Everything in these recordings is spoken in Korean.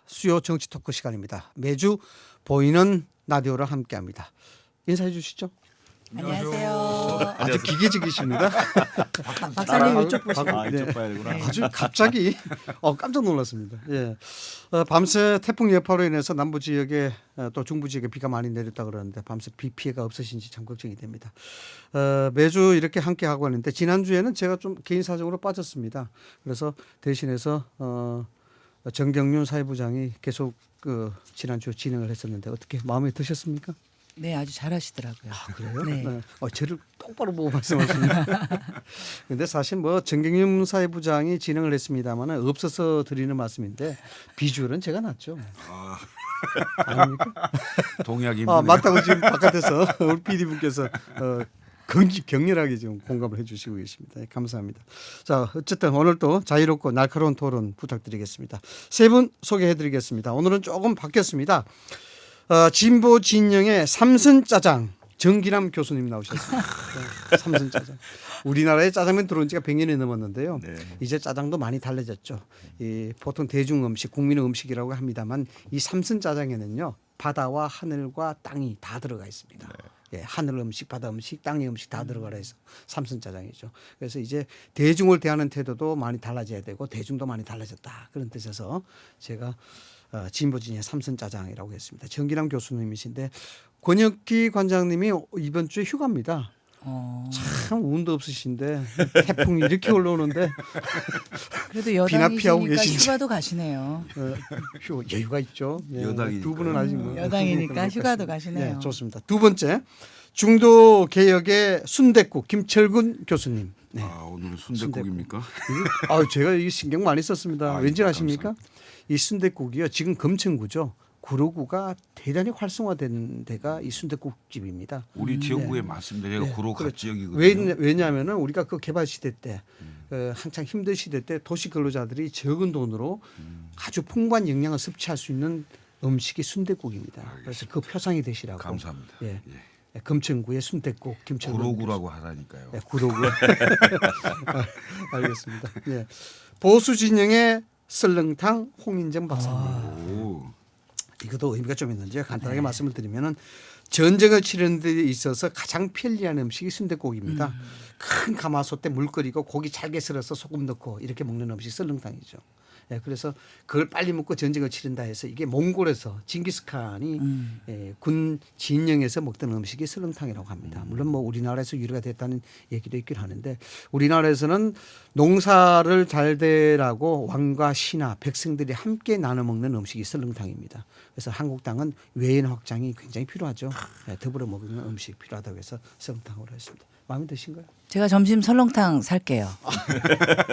수요 정치 토크 시간입니다. 매주 보이는 라디오를 함께합니다. 인사해 주시죠. 안녕하세요. 아주 기계적이십니다. 박사님 이쪽 보시고. 이쪽 봐야 되구나. 아주 갑자기 깜짝 놀랐습니다. 예. 밤새 태풍 여파로 인해서 남부 지역에 또 중부 지역에 비가 많이 내렸다 그러는데 밤새 비 피해가 없으신지 참 걱정이 됩니다. 매주 이렇게 함께 하고 있는데 지난주에는 제가 좀 개인 사정으로 빠졌습니다. 그래서 대신해서 정경윤 사회부장이 계속 지난주 진행을 했었는데 어떻게 마음에 드셨습니까? 네, 아주 잘하시더라고요. 그래요? 네. 저를 똑바로 보고 말씀하십니다. 근데 사실 정경윤 사회부장이 진행을 했습니다만 없어서 드리는 말씀인데 비주얼은 제가 낫죠. 아닙니까? 동의하기입니다. 맞다고 지금 바깥에서 우리 PD분께서 격렬하게 지금 공감을 해주시고 계십니다. 감사합니다. 자, 어쨌든 오늘도 자유롭고 날카로운 토론 부탁드리겠습니다. 세 분 소개해드리겠습니다. 오늘은 조금 바뀌었습니다. 진보 진영의 삼선짜장 정기남 교수님 나오셨습니다. 삼선짜장. 우리나라에 짜장면 들어온 지가 100년이 넘었는데요. 네. 이제 짜장도 많이 달라졌죠. 보통 대중 음식, 국민의 음식이라고 합니다만 이 삼선짜장에는요 바다와 하늘과 땅이 다 들어가 있습니다. 예, 하늘 음식, 바다 음식, 땅의 음식 다 들어가라 해서 삼선짜장이죠. 그래서 이제 대중을 대하는 태도도 많이 달라져야 되고 대중도 많이 달라졌다. 그런 뜻에서 제가 진보진의 삼선짜장이라고 했습니다. 정기남 교수님이신데 권혁기 관장님이 이번 주에 휴가입니다. 참 운도 없으신데 태풍이 이렇게 올라오는데 그래도 비나 피하고 여당이시니까 계신지. 휴가도 가시네요. 여유가 있죠. 예, 여당이니까. 두 분은 아직 여당이니까 휴가도 가시네요. 네, 좋습니다. 두 번째 중도 개혁의 순댓국 김철근 교수님. 네. 오늘은 순댓국입니까? 제가 이 신경 많이 썼습니다. 왠지 아십니까? 감사합니다. 이 순댓국이요. 지금 금천구죠. 구로구가 대단히 활성화된 데가 이 순댓국집입니다. 우리 지역구에 맞습니다. 제가 구로 갓 지역이거든요. 왜냐하면은 우리가 그 개발 시대 때 한창 힘든 시대 때 도시 근로자들이 적은 돈으로 아주 풍부한 영양을 섭취할 수 있는 음식이 순댓국입니다. 그래서 그 표상이 되시라고. 감사합니다. 예. 금천구의 순댓국 김철근 구로구라고 하다니까요. 네, 구로구. 알겠습니다. 예. 보수 진영의 설렁탕 홍인정 박사님. 오. 이것도 의미가 좀 있는데요. 간단하게 말씀을 드리면은 전쟁을 치르는 데 있어서 가장 편리한 음식이 순댓국입니다. 큰 가마솥에 물 끓이고 고기 잘게 썰어서 소금 넣고 이렇게 먹는 음식이 설렁탕이죠. 예, 그래서 그걸 빨리 먹고 전쟁을 치른다 해서 이게 몽골에서 징기스칸이 군 진영에서 먹던 음식이 설렁탕이라고 합니다. 물론 뭐 우리나라에서 유래가 됐다는 얘기도 있긴 하는데 우리나라에서는 농사를 잘 되라고 왕과 신하 백성들이 함께 나눠 먹는 음식이 설렁탕입니다. 그래서 한국 땅은 외연 확장이 굉장히 필요하죠. 예, 더불어 먹는 음식 필요하다고 해서 설렁탕으로 했습니다. 마음에 드신가요? 제가 점심 설렁탕 살게요.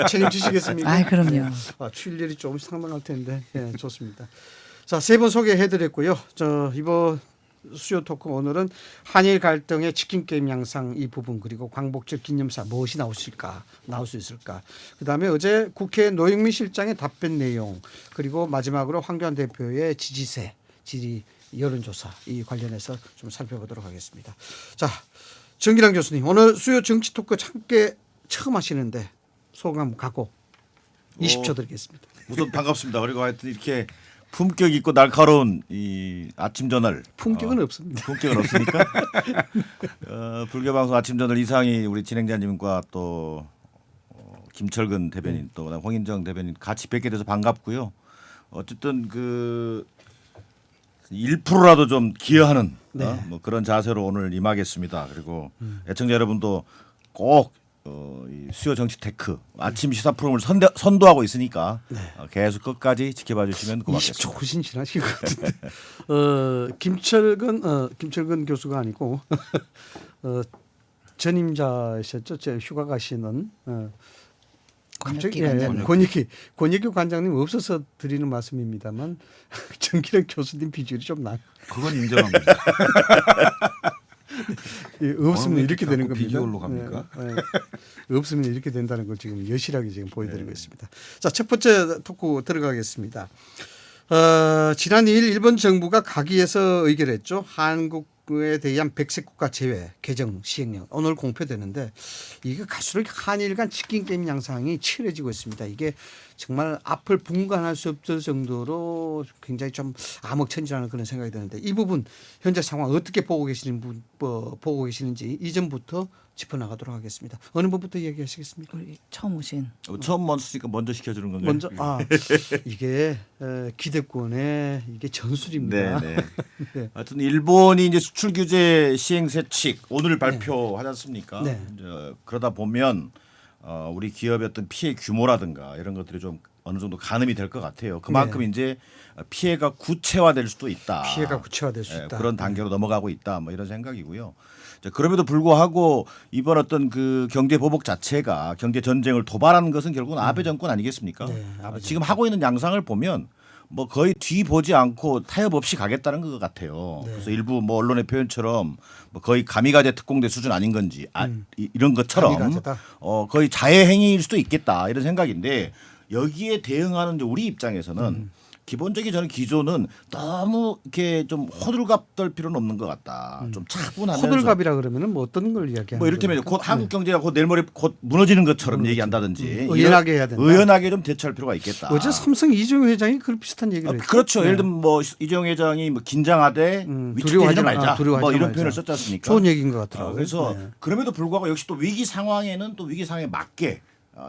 책임지시겠습니까? 아, 그럼요. 출혈이 조금 상당할 텐데 좋습니다. 자, 세 분 소개해드렸고요. 이번 수요 토크 오늘은 한일 갈등의 치킨 게임 양상 이 부분 그리고 광복절 기념사 무엇이 나올 수 있을까. 그다음에 어제 국회 노영민 실장의 답변 내용 그리고 마지막으로 황교안 대표의 지지 여론조사 이 관련해서 좀 살펴보도록 하겠습니다. 자. 정기남 교수님 오늘 수요 정치 토크 함께 처음 하시는데 소감 갖고 20초 드리겠습니다. 우선 반갑습니다. 그리고 하여튼 이렇게 품격 있고 날카로운 이 아침 저널. 품격은 없습니다. 품격은 없으니까. 불교 방송 아침 저널 이상희 우리 진행자님과 또 김철근 대변인 또 그다음 홍인정 대변인 같이 뵙게 돼서 반갑고요. 어쨌든 1%라도 좀 기여하는 뭐 그런 자세로 오늘 임하겠습니다. 그리고 애청자 여러분도 꼭 이 수요 정치 테크 아침 시사 프로그램을 선도하고 있으니까 계속 끝까지 지켜봐 주시면 고맙겠습니다. 20초 훨씬 지나신 것 같은데 김철근 교수가 아니고 전임자셨죠. 휴가 가시는 갑자기 권익기 관장님 없어서 드리는 말씀입니다만 정기랑 교수님 비주얼이 좀 나요. 그건 인정합니다. 없으면 이렇게 되는 겁니다. 비주얼로 갑니까? 없으면 이렇게 된다는 걸 지금 여실하게 지금 보여드리고 있습니다. 자, 첫 번째 토크 들어가겠습니다. 지난 2일 일본 정부가 가기에서 의결했죠. 한국에 대한 백색 국가 제외 개정 시행령 오늘 공표되는데 이게 갈수록 한일 간 치킨 게임 양상이 치열해지고 있습니다. 이게 정말 앞을 분간할 수 없을 정도로 굉장히 좀 암흑천지라는 그런 생각이 드는데 이 부분 현재 상황 어떻게 보고 보고 계시는지 이전부터 짚어나가도록 하겠습니다. 어느 분부터 이야기하시겠습니까? 우리 처음 오신 처음 먼저니까 먼저 시켜주는 건가요? 먼저 이게 기득권의 이게 전술입니다. 네. 네. 하여튼 일본이 이제 수출 규제 시행세칙 오늘 발표하지 않습니까? 네. 이제 그러다 보면 우리 기업의 어떤 피해 규모라든가 이런 것들이 좀 어느 정도 가늠이 될 것 같아요. 그만큼 이제 피해가 구체화될 수도 있다. 피해가 구체화될 수 있다. 그런 단계로 넘어가고 있다. 뭐 이런 생각이고요. 자, 그럼에도 불구하고 이번 어떤 그 경제 보복 자체가 경제 전쟁을 도발하는 것은 결국은 아베 정권 아니겠습니까? 네, 아베 지금 하고 있는 양상을 보면 뭐 거의 뒤 보지 않고 타협 없이 가겠다는 것 같아요. 네. 그래서 일부 뭐 언론의 표현처럼 뭐 거의 가미가제 특공대 수준 아닌 건지 이런 것처럼 가미가제다. 거의 자해 행위일 수도 있겠다 이런 생각인데 여기에 대응하는 이제 우리 입장에서는 기본적인 저는 기조는 너무 이렇게 좀 호들갑 떨 필요는 없는 것 같다. 좀 차분하면서 호들갑이라 그러면은 뭐 어떤 걸 이야기하는 뭐 이를테면 겁니까? 곧 한국 경제가 곧 내일 모레 곧 무너지는 것처럼 얘기한다든지 의연하게 해야 된다. 의연하게 좀 대처할 필요가 있겠다. 어제 삼성 이재용 회장이 그런 비슷한 얘기를 했죠. 그렇죠. 네. 예를 들면 뭐 이재용 회장이 뭐 긴장하되 위축되지 두려워하지 말자. 두려워하지 뭐 이런 말자. 표현을 썼지 않습니까? 좋은 얘기인 것 같더라고요. 그래서 네. 그럼에도 불구하고 역시 또 위기 상황에는 또 위기 상황에 맞게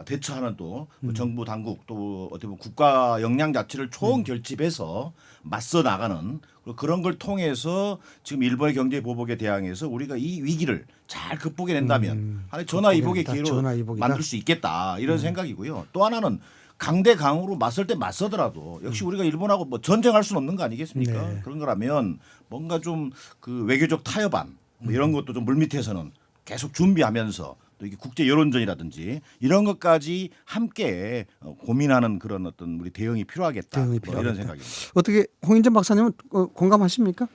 대처하는 또 정부 당국 또 어떻게 보면 국가 역량 자체를 총 결집해서 맞서 나가는 그런 걸 통해서 지금 일본의 경제 보복에 대항해서 우리가 이 위기를 잘 극복해낸다면 하나의 전화위복의 기회로 전화위복이다. 만들 수 있겠다 이런 생각이고요. 또 하나는 강대 강으로 맞설 때 맞서더라도 역시 우리가 일본하고 뭐 전쟁할 수는 없는 거 아니겠습니까? 네. 그런 거라면 뭔가 좀 그 외교적 타협안 뭐 이런 것도 좀 물밑에서는 계속 준비하면서 또 이게 국제 여론전이라든지 이런 것까지 함께 고민하는 그런 어떤 우리 대응이 필요하겠다. 대응이 뭐 필요하겠다. 이런 생각입니다. 어떻게 홍인전 박사님은 공감하십니까?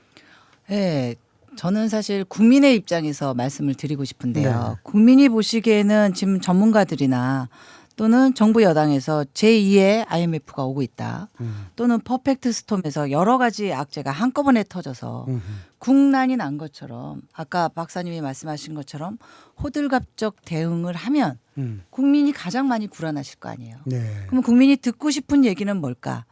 네. 저는 사실 국민의 입장에서 말씀을 드리고 싶은데요. 네. 국민이 보시기에는 지금 전문가들이나 또는 정부 여당에서 제2의 IMF가 오고 있다. 또는 퍼펙트 스톰에서 여러 가지 악재가 한꺼번에 터져서 국난이 난 것처럼 아까 박사님이 말씀하신 것처럼 호들갑적 대응을 하면 국민이 가장 많이 불안하실 거 아니에요. 네. 그럼 국민이 듣고 싶은 얘기는 뭘까?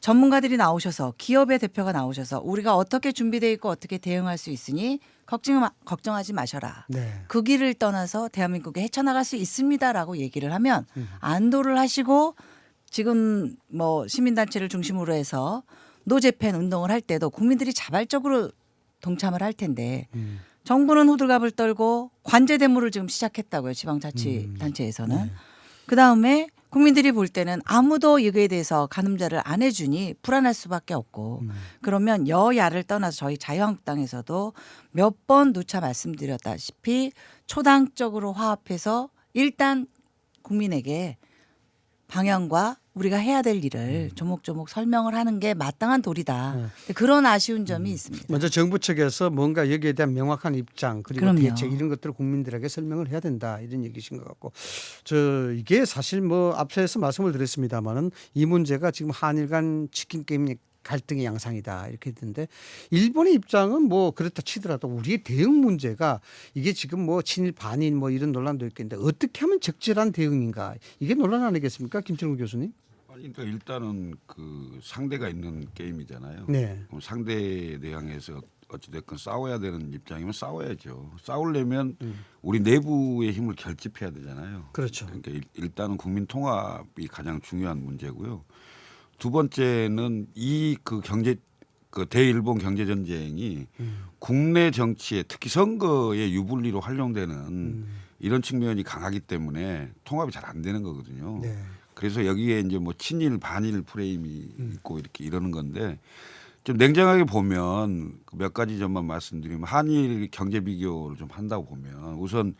전문가들이 나오셔서 기업의 대표가 나오셔서 우리가 어떻게 준비되어 있고 어떻게 대응할 수 있으니 걱정하지 마셔라. 네. 그 길을 떠나서 대한민국에 헤쳐나갈 수 있습니다라고 얘기를 하면 안도를 하시고 지금 뭐 시민단체를 중심으로 해서 노재팬 운동을 할 때도 국민들이 자발적으로 동참을 할 텐데 정부는 호들갑을 떨고 관제 대무를 지금 시작했다고요. 지방자치단체에서는. 그다음에 국민들이 볼 때는 아무도 이거에 대해서 가늠자를 안 해주니 불안할 수밖에 없고 그러면 여야를 떠나서 저희 자유한국당에서도 몇 번 누차 말씀드렸다시피 초당적으로 화합해서 일단 국민에게 방향과 우리가 해야 될 일을 조목조목 설명을 하는 게 마땅한 도리다. 그런 아쉬운 점이 있습니다. 먼저 정부 측에서 뭔가 여기에 대한 명확한 입장 그리고 그럼요. 대책 이런 것들을 국민들에게 설명을 해야 된다 이런 얘기신 것 같고 이게 사실 뭐 앞서서 말씀을 드렸습니다마는 이 문제가 지금 한일 간 치킨 게임 갈등의 양상이다 이렇게 했는데 일본의 입장은 뭐 그렇다 치더라도 우리의 대응 문제가 이게 지금 뭐 친일 반일 뭐 이런 논란도 있겠는데 어떻게 하면 적절한 대응인가 이게 논란 아니겠습니까 김철우 교수님? 그러니까 일단은 그 상대가 있는 게임이잖아요. 네. 그럼 상대에 대항해서 어찌됐건 싸워야 되는 입장이면 싸워야죠. 싸우려면 우리 내부의 힘을 결집해야 되잖아요. 그렇죠. 그러니까 일단은 국민 통합이 가장 중요한 문제고요. 두 번째는 이 그 대일본 경제 전쟁이 국내 정치에 특히 선거의 유불리로 활용되는 이런 측면이 강하기 때문에 통합이 잘 안 되는 거거든요. 네. 그래서 여기에 이제 뭐 친일 반일 프레임이 있고 이렇게 이러는 건데 좀 냉정하게 보면 몇 가지 점만 말씀드리면 한일 경제 비교를 좀 한다고 보면 우선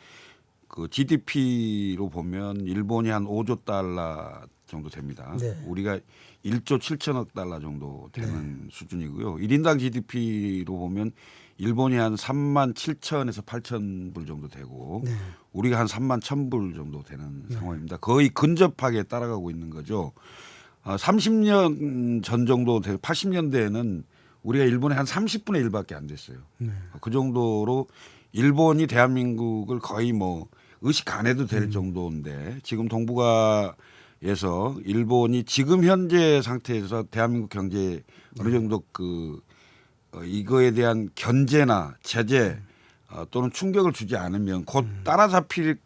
그 GDP로 보면 일본이 한 5조 달러 정도 됩니다. 네. 우리가 1조 7천억 달러 정도 되는 수준이고요. 1인당 GDP로 보면 일본이 한 3만 7천에서 8천 불 정도 되고 네. 우리가 한 3만 1천 불 정도 되는 상황입니다. 거의 근접하게 따라가고 있는 거죠. 30년 전 정도 80년대에는 우리가 일본의 한 30분의 1밖에 안 됐어요. 네. 그 정도로 일본이 대한민국을 거의 뭐 의식 안 해도 될 정도인데 지금 동북아 일본이 지금 현재 상태에서 대한민국 경제에 어느 정도 이거에 대한 견제나 제재 또는 충격을 주지 않으면 곧 따라잡힐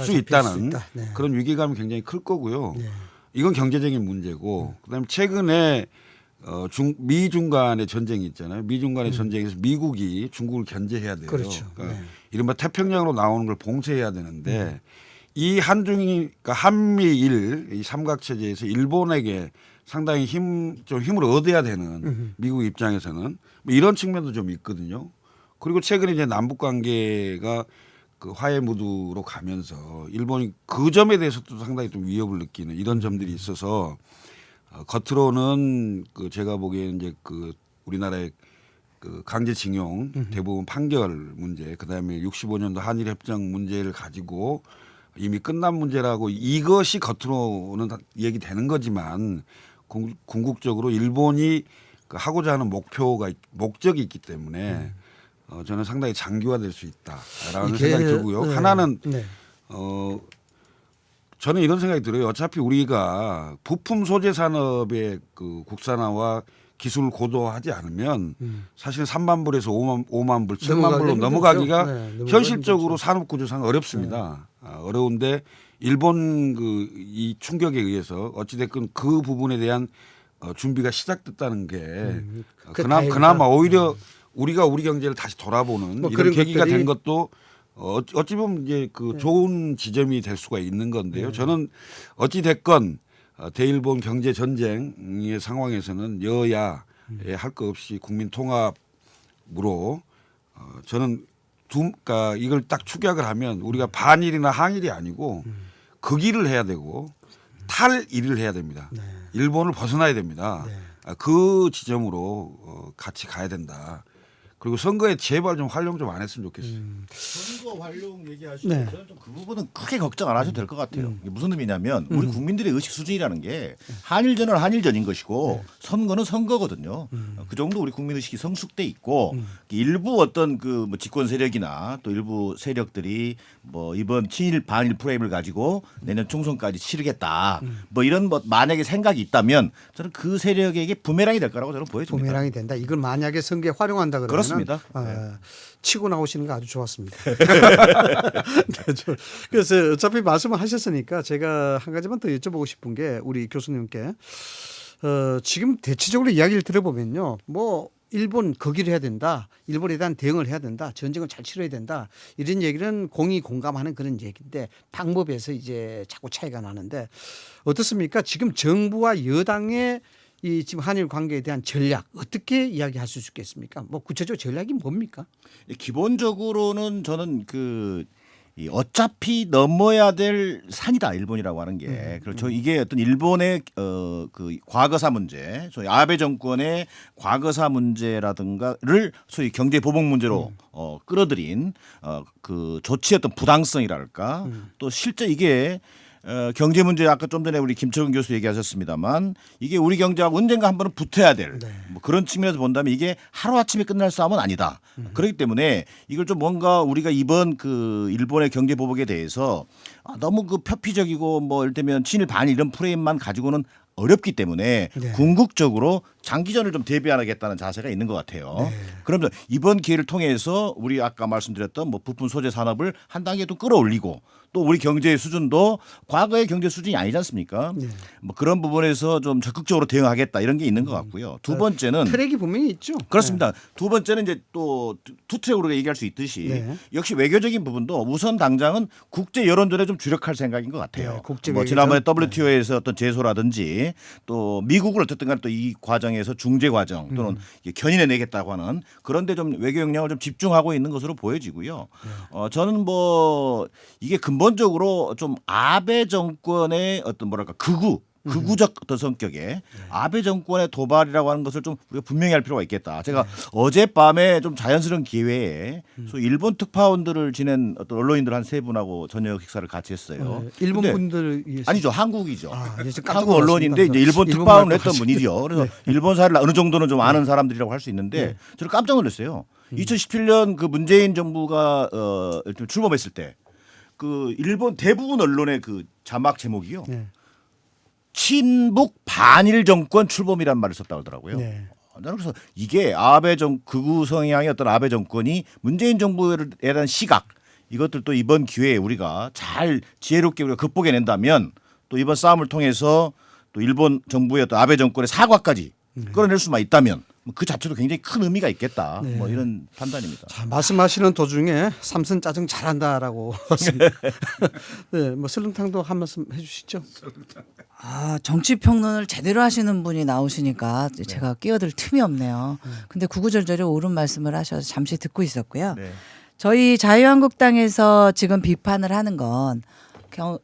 수 있다는 네. 그런 위기감이 굉장히 클 거고요. 네. 이건 경제적인 문제고 그다음에 최근에 미중 간의 전쟁이 있잖아요. 미중 간의 전쟁에서 미국이 중국을 견제해야 돼요. 그렇죠. 그러니까 네. 이른바 태평양으로 나오는 걸 봉쇄해야 되는데 이 그러니까 한미일 이 삼각 체제에서 일본에게 상당히 힘을 얻어야 되는 미국 입장에서는 뭐 이런 측면도 좀 있거든요. 그리고 최근에 이제 남북 관계가 그 화해 무드로 가면서 일본이 그 점에 대해서도 상당히 좀 위협을 느끼는 이런 점들이 있어서 겉으로는 제가 보기에는 이제 우리나라의 강제징용 대부분 판결 문제 그다음에 65년도 한일 협정 문제를 가지고 이미 끝난 문제라고 이것이 겉으로는 얘기되는 거지만 궁극적으로 일본이 하고자 하는 목적이 있기 때문에 저는 상당히 장기화될 수 있다라는 생각이 들고요. 네. 하나는 네. 저는 이런 생각이 들어요. 어차피 우리가 부품 소재 산업의 국산화와 기술을 고도화하지 않으면 사실 3만 불에서 5만 불, 7만 불로 넘어가기가 현실적으로 산업 구조상 어렵습니다. 어려운데 일본 이 충격에 의해서 어찌됐건 그 부분에 대한 준비가 시작됐다는 게 그나마 오히려 우리가 우리 경제를 다시 돌아보는 뭐 이런 그런 계기가 것들이 된 것도 어찌 보면 이제 좋은 지점이 될 수가 있는 건데요. 저는 어찌 됐건 대일본 경제 전쟁의 상황에서는 여야에 할 거 없이 국민 통합으로 저는 그러니까 이걸 딱 축약을 하면 우리가 반일이나 항일이 아니고 극일을 해야 되고 탈일을 해야 됩니다. 네. 일본을 벗어나야 됩니다. 네. 그 지점으로 같이 가야 된다. 그리고 선거에 제발 좀 활용 좀 안 했으면 좋겠어요. 선거 활용 얘기하시죠. 네. 저는 좀 그 부분은 크게 걱정 안 하셔도 될 것 같아요. 이게 무슨 의미냐면 우리 국민들의 의식 수준이라는 게 한일전은 한일전인 것이고 선거는 선거거든요. 그 정도 우리 국민 의식이 성숙돼 있고 일부 어떤 뭐 집권 세력이나 또 일부 세력들이 뭐 이번 친일 반일 프레임을 가지고 내년 총선까지 치르겠다. 뭐 이런 만약에 생각이 있다면 저는 그 세력에게 부메랑이 될 거라고 저는 보여집니다. 부메랑이 된다. 이걸 만약에 선거에 활용한다 그러면 그렇습니다. 치고 나오시는 거 아주 좋았습니다. 네, 그래서 어차피 말씀을 하셨으니까 제가 한 가지만 더 여쭤보고 싶은 게 우리 교수님께 지금 대체적으로 이야기를 들어보면요, 뭐 일본 거기를 해야 된다, 일본에 대한 대응을 해야 된다, 전쟁을 잘 치러야 된다 이런 얘기는 공이 공감하는 그런 얘기인데 방법에서 이제 자꾸 차이가 나는데 어떻습니까? 지금 정부와 여당의 이 지금 한일 관계에 대한 전략 어떻게 이야기할 수 있겠습니까? 뭐 구체적으로 전략이 뭡니까? 기본적으로는 저는 이 어차피 넘어야 될 산이다 일본이라고 하는 게 그렇죠. 이게 어떤 일본의 과거사 문제, 소위 아베 정권의 과거사 문제라든가를 소위 경제 보복 문제로 끌어들인 그 조치의 어떤 부당성이랄까 또 실제 이게 경제 문제 아까 좀 전에 우리 김철근 교수 얘기하셨습니다만 이게 우리 경제하고 언젠가 한 번은 붙어야 될 뭐 그런 측면에서 본다면 이게 하루아침에 끝날 싸움은 아니다. 그렇기 때문에 이걸 좀 뭔가 우리가 이번 일본의 경제 보복에 대해서 너무 표피적이고 뭐 예를 들면 친일 반일 이런 프레임만 가지고는 어렵기 때문에 궁극적으로 장기전을 좀 대비하겠다는 자세가 있는 것 같아요. 그러면 이번 기회를 통해서 우리 아까 말씀드렸던 뭐 부품 소재 산업을 한 단계 또 끌어올리고 또 우리 경제 수준도 과거의 경제 수준이 아니지 않습니까? 뭐 그런 부분에서 좀 적극적으로 대응하겠다 이런 게 있는 것 같고요. 두 번째는 트랙이 분명히 있죠. 그렇습니다. 두 번째는 이제 또 투 트랙으로 얘기할 수 있듯이 역시 외교적인 부분도 우선 당장은 국제 여론전에 좀 주력할 생각인 것 같아요. 국제 뭐 외교전? 지난번에 WTO에서 어떤 제소라든지 또 미국을 어쨌든 간에 또 이 과정에서 중재 과정 또는 견인해 내겠다고 하는 그런데 좀 외교 역량을 좀 집중하고 있는 것으로 보여지고요. 저는 뭐 이게 근본적으로 좀 아베 정권의 어떤 뭐랄까 극우적 어떤 성격의 아베 정권의 도발이라고 하는 것을 좀 우리가 분명히 할 필요가 있겠다. 제가 어젯밤에 좀 자연스러운 기회에 소위 일본 특파원들을 지낸 어떤 언론인들 한 세 분하고 저녁 식사를 같이 했어요. 일본 근데 분들 아니죠. 한국이죠. 예, 깜짝 한국 언론인데 놀랐습니다. 이제 일본 일본 특파원을 말도 했던 하시네. 분이죠. 그래서 일본 사회를 어느 정도는 좀 아는 사람들이라고 할 수 있는데 저는 깜짝 놀랐어요. 2017년 그 문재인 정부가 출범했을 때 일본 대부분 언론의 자막 제목이요. 친북 반일 정권 출범이란 말을 썼다고 하더라고요. 네. 저는 그래서 이게 아베 극우 성향의 어떤 아베 정권이 문재인 정부에 대한 시각 이것들 또 이번 기회에 우리가 잘 지혜롭게 우리가 극복해낸다면 또 이번 싸움을 통해서 또 일본 정부의 어떤 아베 정권의 사과까지 끌어낼 수만 있다면 그 자체도 굉장히 큰 의미가 있겠다. 뭐 이런 판단입니다. 자, 말씀하시는 도중에 삼선 짜증 잘한다라고. 네, 뭐 설렁탕도 한 말씀 해주시죠. 정치 평론을 제대로 하시는 분이 나오시니까 제가 끼어들 틈이 없네요. 근데 구구절절히 옳은 말씀을 하셔서 잠시 듣고 있었고요. 네. 저희 자유한국당에서 지금 비판을 하는 건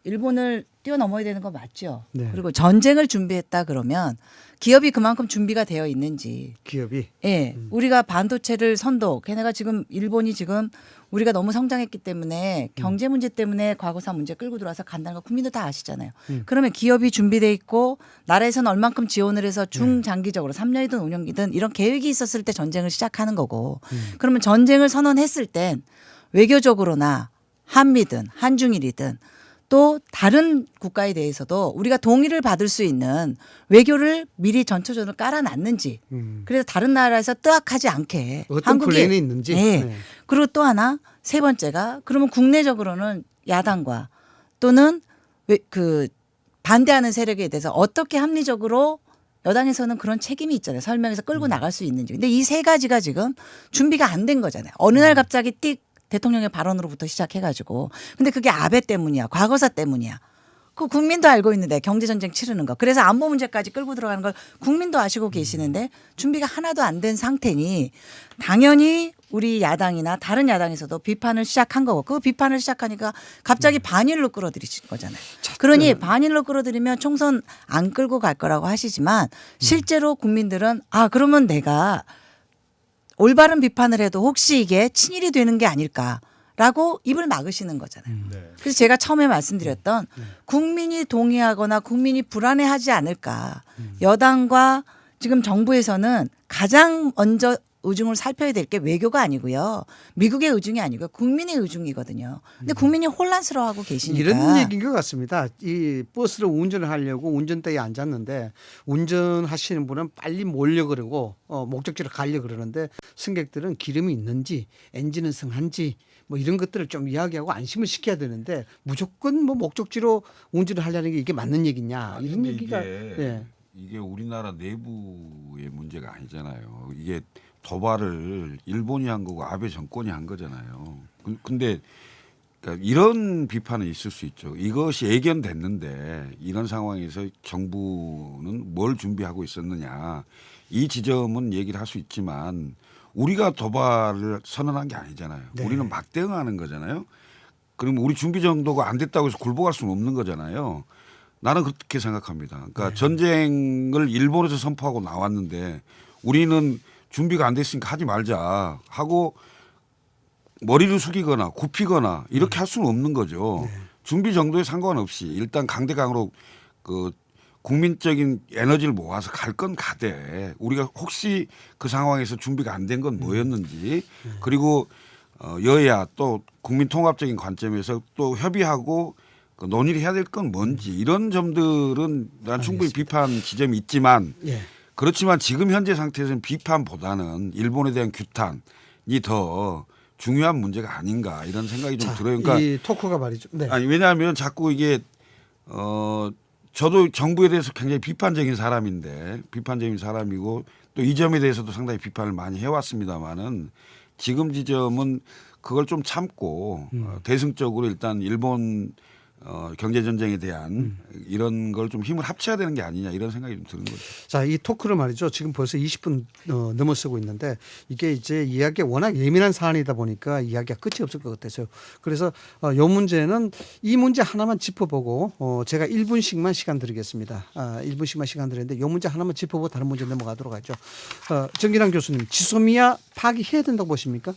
일본을 뛰어넘어야 되는 거 맞죠? 네. 그리고 전쟁을 준비했다 그러면 기업이 그만큼 준비가 되어 있는지. 기업이. 예, 우리가 반도체를 걔네가 지금 일본이 지금 우리가 너무 성장했기 때문에 경제 문제 때문에 과거사 문제 끌고 들어와서 간다는 거 국민도 다 아시잖아요. 그러면 기업이 준비돼 있고 나라에서는 얼만큼 지원을 해서 중장기적으로 3년이든 5년이든 이런 계획이 있었을 때 전쟁을 시작하는 거고 그러면 전쟁을 선언했을 땐 외교적으로나 한미든 한중일이든 또 다른 국가에 대해서도 우리가 동의를 받을 수 있는 외교를 미리 전초전을 깔아놨는지 그래서 다른 나라에서 뜨악하지 않게 어떤 한국이 플랜이 있는지. 네. 네. 그리고 또 하나 세 번째가 그러면 국내적으로는 야당과 또는 그 반대하는 세력에 대해서 어떻게 합리적으로 여당에서는 그런 책임이 있잖아요. 설명해서 끌고 나갈 수 있는지. 근데 이 세 가지가 지금 준비가 안 된 거잖아요. 어느 날 갑자기 띡 대통령의 발언으로부터 시작해가지고. 근데 그게 아베 때문이야. 과거사 때문이야. 그 국민도 알고 있는데 경제전쟁 치르는 거. 그래서 안보 문제까지 끌고 들어가는 걸 국민도 아시고 계시는데 준비가 하나도 안 된 상태니 당연히 우리 야당이나 다른 야당에서도 비판을 시작한 거고 그 비판을 시작하니까 갑자기 반일로 끌어들이신 거잖아요. 그러니 반일로 끌어들이면 총선 안 끌고 갈 거라고 하시지만 실제로 국민들은 그러면 내가 올바른 비판을 해도 혹시 이게 친일이 되는 게 아닐까라고 입을 막으시는 거잖아요. 그래서 제가 처음에 말씀드렸던 국민이 동의하거나 국민이 불안해하지 않을까. 여당과 지금 정부에서는 가장 먼저 의중을 살펴야 될 게 외교가 아니고요. 미국의 의중이 아니고요. 국민의 의중이거든요. 근데 국민이 혼란스러워하고 계시니까. 이런 얘기인 것 같습니다. 이 버스를 운전을 하려고 운전대에 앉았는데 운전하시는 분은 빨리 몰려 그러고 목적지로 가려 그러는데 승객들은 기름이 있는지 엔진은 성한지 뭐 이런 것들을 좀 이야기하고 안심을 시켜야 되는데 무조건 뭐 목적지로 운전을 하려는 게 이게 맞는 얘기냐 이런 근데 얘기가 이게 우리나라 내부의 문제가 아니잖아요. 이게 도발을 일본이 한 거고 아베 정권이 한 거잖아요. 근데 그러니까 이런 비판은 있을 수 있죠. 이것이 예견됐는데 이런 상황에서 정부는 뭘 준비하고 있었느냐. 이 지점은 얘기를 할 수 있지만 우리가 도발을 선언한 게 아니잖아요. 네. 우리는 막 대응하는 거잖아요. 그럼 우리 준비 정도가 안 됐다고 해서 굴복할 수는 없는 거잖아요. 나는 그렇게 생각합니다. 그러니까 전쟁을 일본에서 선포하고 나왔는데 우리는 준비가 안 됐으니까 하지 말자 하고 머리를 숙이거나 굽히거나 이렇게 할 수는 없는 거죠. 준비 정도에 상관없이 일단 강대강으로 그 국민적인 에너지를 모아서 갈 건 가되 우리가 혹시 그 상황에서 준비가 안 된 건 뭐였는지 그리고 여야 또 국민 통합적인 관점에서 또 협의하고 그 논의를 해야 될 건 뭔지 이런 점들은 난 충분히 비판 지점이 있지만 그렇지만 지금 현재 상태에서는 비판보다는 일본에 대한 규탄이 더 중요한 문제가 아닌가 이런 생각이 좀 들어요. 그러니까 이 토크가 말이죠. 네. 아니 왜냐하면 자꾸 이게 저도 정부에 대해서 굉장히 비판적인 사람이고 또 이 점에 대해서도 상당히 비판을 많이 해왔습니다만은 지금 지점은 그걸 좀 참고 대승적으로 일단 일본 경제 전쟁에 대한 이런 걸 좀 힘을 합쳐야 되는 게 아니냐 이런 생각이 좀 드는 거죠. 자, 이 토크를 말이죠. 지금 벌써 20분 넘어서고 있는데 이게 이제 이야기가 워낙 예민한 사안이다 보니까 이야기가 끝이 없을 것 같아서요. 그래서 이 문제는 이 문제 하나만 짚어보고 제가 1분씩만 시간 드리겠습니다. 1분씩만 시간 드리는데 이 문제 하나만 짚어보고 다른 문제 넘어가도록 하죠. 정기랑 교수님, 지소미아 파기해야 된다고 보십니까?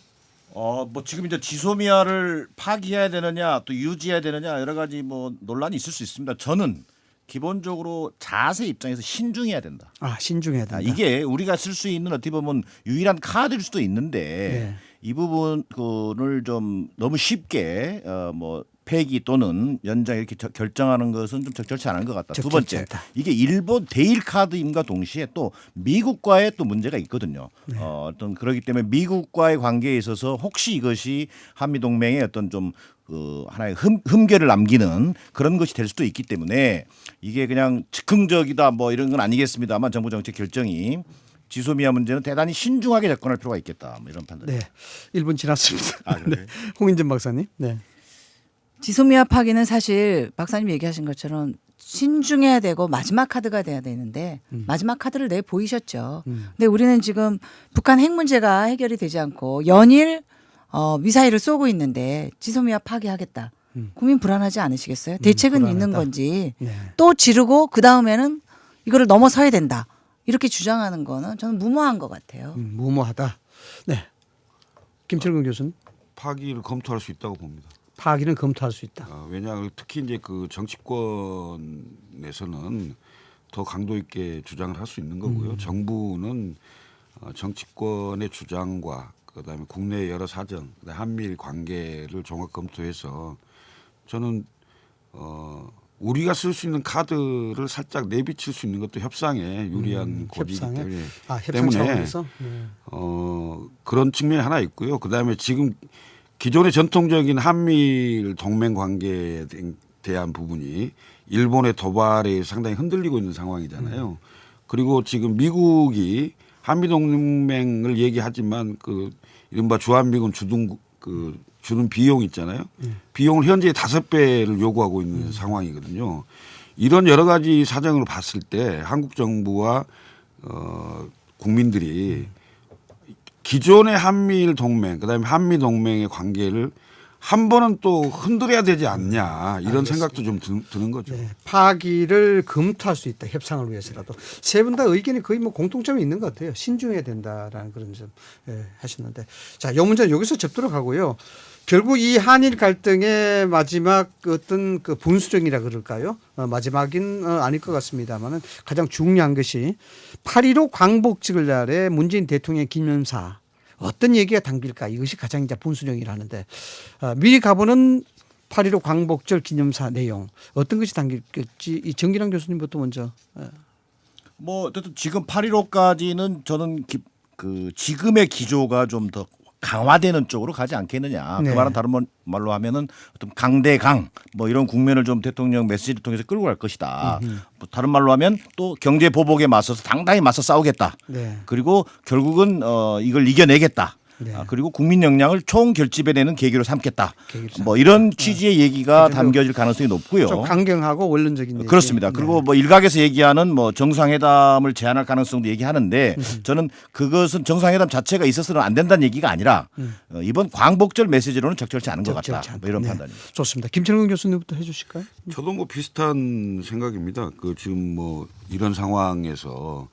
뭐 지금 이제 지소미아를 파기해야 되느냐 또 유지해야 되느냐 여러 가지 뭐 논란이 있을 수 있습니다. 저는 기본적으로 자세 입장에서 신중해야 된다. 신중해야 된다. 이게 우리가 쓸 수 있는 어떻게 보면 유일한 카드일 수도 있는데 네. 이 부분을 좀 너무 쉽게 뭐 폐기 또는 연장 이렇게 결정하는 것은 좀 적절치 않은 것 같다. 두 적절치 번째, 않다. 이게 일본 대일 카드임과 동시에 또 미국과의 또 문제가 있거든요. 어떤 그렇기 때문에 미국과의 관계에 있어서 혹시 이것이 한미 동맹의 어떤 좀 하나의 흠결을 남기는 그런 것이 될 수도 있기 때문에 이게 그냥 즉흥적이다 뭐 이런 건 아니겠습니다만 정부 정책 결정이 지소미아 문제는 대단히 신중하게 접근할 필요가 있겠다. 뭐 이런 판단. 네, 1분 지났습니다. 아, 그래요? 네. 홍인전 박사님. 네. 지소미아 파기는 사실 박사님 얘기하신 것처럼 신중해야 되고 마지막 카드가 돼야 되는데 마지막 카드를 내 보이셨죠. 근데 우리는 지금 북한 핵 문제가 해결이 되지 않고 연일 미사일을 쏘고 있는데 지소미아 파기하겠다. 국민 불안하지 않으시겠어요? 대책은 불안하다. 있는 건지 네. 또 지르고 그 다음에는 이거를 넘어서야 된다. 이렇게 주장하는 거는 저는 무모한 것 같아요. 무모하다. 네. 김철근 교수는 파기를 검토할 수 있다고 봅니다. 파기는 검토할 수 있다. 왜냐하면 특히 이제 그 정치권에서는 더 강도 있게 주장을 할 수 있는 거고요. 정부는 정치권의 주장과 그다음에 국내 여러 사정, 그다음에 한미일 관계를 종합 검토해서 저는 우리가 쓸 수 있는 카드를 살짝 내비칠 수 있는 것도 협상에 유리한 고지이기 협상에? 때문에 협상 차원에서. 네. 그런 측면이 하나 있고요. 그다음에 지금 기존의 전통적인 한미일 동맹 관계에 대한 부분이 일본의 도발에 상당히 흔들리고 있는 상황이잖아요. 그리고 지금 미국이 한미 동맹을 얘기하지만 그 이른바 주한미군 주둔 주는 비용 있잖아요. 비용을 현재 5배를 요구하고 있는 상황이거든요. 이런 여러 가지 사정을 봤을 때 한국 정부와 국민들이 기존의 한미일 동맹, 그다음에 한미 동맹의 관계를 한 번은 또 흔들어야 되지 않냐 이런 생각도 좀 드는 거죠. 네, 파기를 검토할 수 있다. 협상을 위해서라도. 세 분 다 의견이 거의 뭐 공통점이 있는 것 같아요. 신중해야 된다라는 그런 점 하셨는데. 자, 이 문제는 여기서 접도록 하고요. 결국 이 한일 갈등의 마지막 어떤 그 분수령이라 그럴까요? 마지막인 아닐 것 같습니다만은 가장 중요한 것이 8.15 광복절 날에 문재인 대통령의 기념사 어떤 얘기가 담길까 이것이 가장 이제 분수령이라는데 미리 가보는 8.15 광복절 기념사 내용 어떤 것이 담길지 이 정기랑 교수님부터 먼저. 뭐 어쨌든 지금 8.15까지는 저는 그 지금의 기조가 좀 더 강화되는 쪽으로 가지 않겠느냐. 네. 그 말은 다른 말로 하면은 어떤 강대강 뭐 이런 국면을 좀 대통령 메시지를 통해서 끌고 갈 것이다. 뭐 다른 말로 하면 또 경제 보복에 맞서서 당당히 맞서 싸우겠다. 네. 그리고 결국은 이걸 이겨내겠다. 네. 그리고 국민 역량을 총 결집해내는 계기로 삼겠다. 계기로 뭐 이런 취지의 얘기가 그래도 담겨질 가능성이 높고요. 좀 강경하고 원론적인 얘기. 그렇습니다. 그리고 뭐 일각에서 얘기하는 뭐 정상회담을 제안할 가능성도 얘기하는데 저는 그것은 정상회담 자체가 있어서는 안 된다는 얘기가 아니라 이번 광복절 메시지로는 적절치 않은 것 같다. 적절치 않다. 뭐 이런 네. 판단입니다. 좋습니다. 김철근 교수님부터 해주실까요? 저도 뭐 비슷한 생각입니다. 그 지금 뭐 이런 상황에서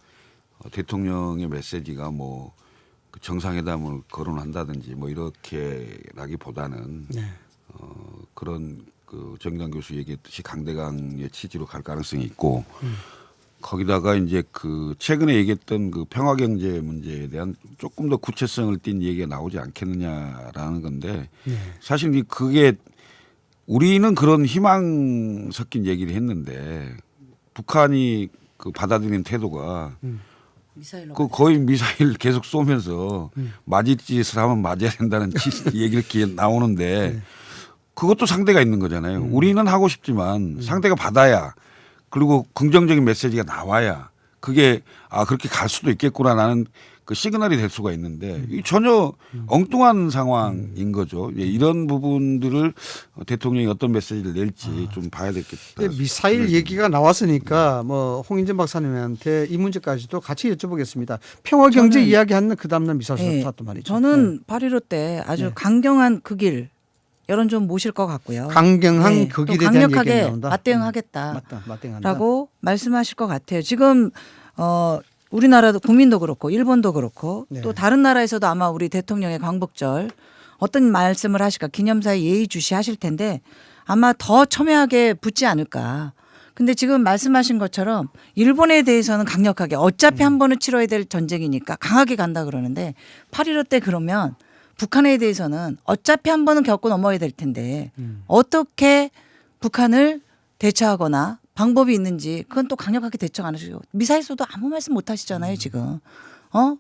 대통령의 메시지가 뭐 그 정상회담을 거론한다든지 뭐 이렇게라기보다는 네. 그런 그 정기당 교수 얘기했듯이 강대강의 취지로 갈 가능성이 있고 거기다가 이제 그 최근에 얘기했던 그 평화경제 문제에 대한 조금 더 구체성을 띈 얘기가 나오지 않겠느냐라는 건데 사실 그게 우리는 그런 희망 섞인 얘기를 했는데 북한이 그 받아들이는 태도가 미사일로 그 거의 미사일 계속 쏘면서 맞을 짓을 하면 맞아야 된다는 얘기를 이렇게 나오는데 그것도 상대가 있는 거잖아요. 우리는 하고 싶지만 상대가 받아야 그리고 긍정적인 메시지가 나와야 그게 그렇게 갈 수도 있겠구나라는 그 시그널이 될 수가 있는데 이 전혀 엉뚱한 상황인 거죠. 예, 이런 부분들을 대통령이 어떤 메시지를 낼지 좀 봐야 되겠다. 미사일 얘기가 나왔으니까 뭐 홍인전 박사님한테 이 문제까지도 같이 여쭤보겠습니다. 평화경제 이야기하는 그 다음날 미사일 쐈단 말이죠. 저는 8.15 때 아주 강경한 그 길 여론 좀 모실 것 같고요. 강경한 그 또 길에 대한 얘기가 강력하게 나온다. 맞대응하겠다라고 맞대응한다. 말씀하실 것 같아요. 지금 우리나라도 국민도 그렇고 일본도 그렇고 네. 또 다른 나라에서도 아마 우리 대통령의 광복절 어떤 말씀을 하실까 기념사에 예의주시하실 텐데 아마 더 첨예하게 붙지 않을까. 근데 지금 말씀하신 것처럼 일본에 대해서는 강력하게 어차피 한 번은 치러야 될 전쟁이니까 강하게 간다 그러는데 8.15 때 그러면 북한에 대해서는 어차피 한 번은 겪고 넘어야 될 텐데 어떻게 북한을 대처하거나 방법이 있는지 그건 또 강력하게 대처 안 하시고 미사일 쏘도 아무 말씀 못 하시잖아요 지금.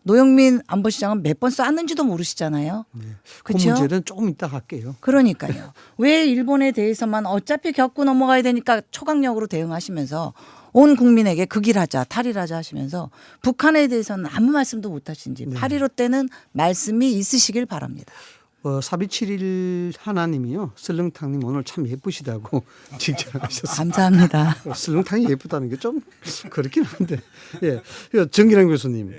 노영민 안보시장은 몇 번 쐈는지도 모르시잖아요. 그 그렇죠? 문제는 조금 이따 할게요. 그러니까요. 왜 일본에 대해서만 어차피 겪고 넘어가야 되니까 초강력으로 대응하시면서 온 국민에게 극일하자 탈일하자 하시면서 북한에 대해서는 아무 말씀도 못 하신지 8.15 때는 말씀이 있으시길 바랍니다. 사비칠일 하나님이요. 슬렁탕님 오늘 참 예쁘시다고 칭찬하셨어요. 감사합니다. 슬렁탕이 예쁘다는 게 좀 그렇긴 한데. 예. 정기랑 교수님.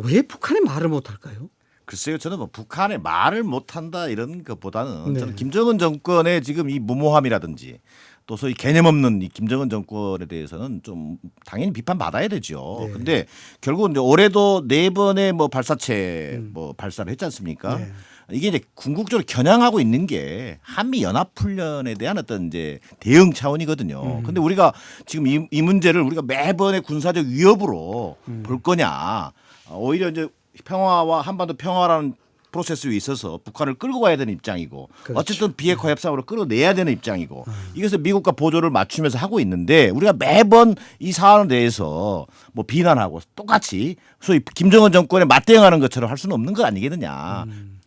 왜 북한이 말을 못할까요? 글쎄요, 저는 뭐 북한의 말을 못한다 이런 것보다는 네. 저는 김정은 정권의 지금 이 무모함이라든지 또 소위 개념 없는 이 김정은 정권에 대해서는 좀 당연히 비판받아야 되죠. 네. 근데 결국은 이제 올해도 4번의 뭐 발사체 뭐 발사를 했지 않습니까? 네. 이게 이제 궁극적으로 겨냥하고 있는 게 한미 연합 훈련에 대한 어떤 이제 대응 차원이거든요. 근데 우리가 지금 이 문제를 우리가 매번의 군사적 위협으로 볼 거냐? 오히려 이제 평화와 한반도 평화라는 프로세스에 있어서 북한을 끌고 가야 되는 입장이고 그렇죠. 어쨌든 비핵화 협상으로 끌어내야 되는 입장이고 이것을 미국과 보조를 맞추면서 하고 있는데 우리가 매번 이 사안에 대해서 뭐 비난하고 똑같이 소위 김정은 정권에 맞대응하는 것처럼 할 수는 없는 거 아니겠느냐.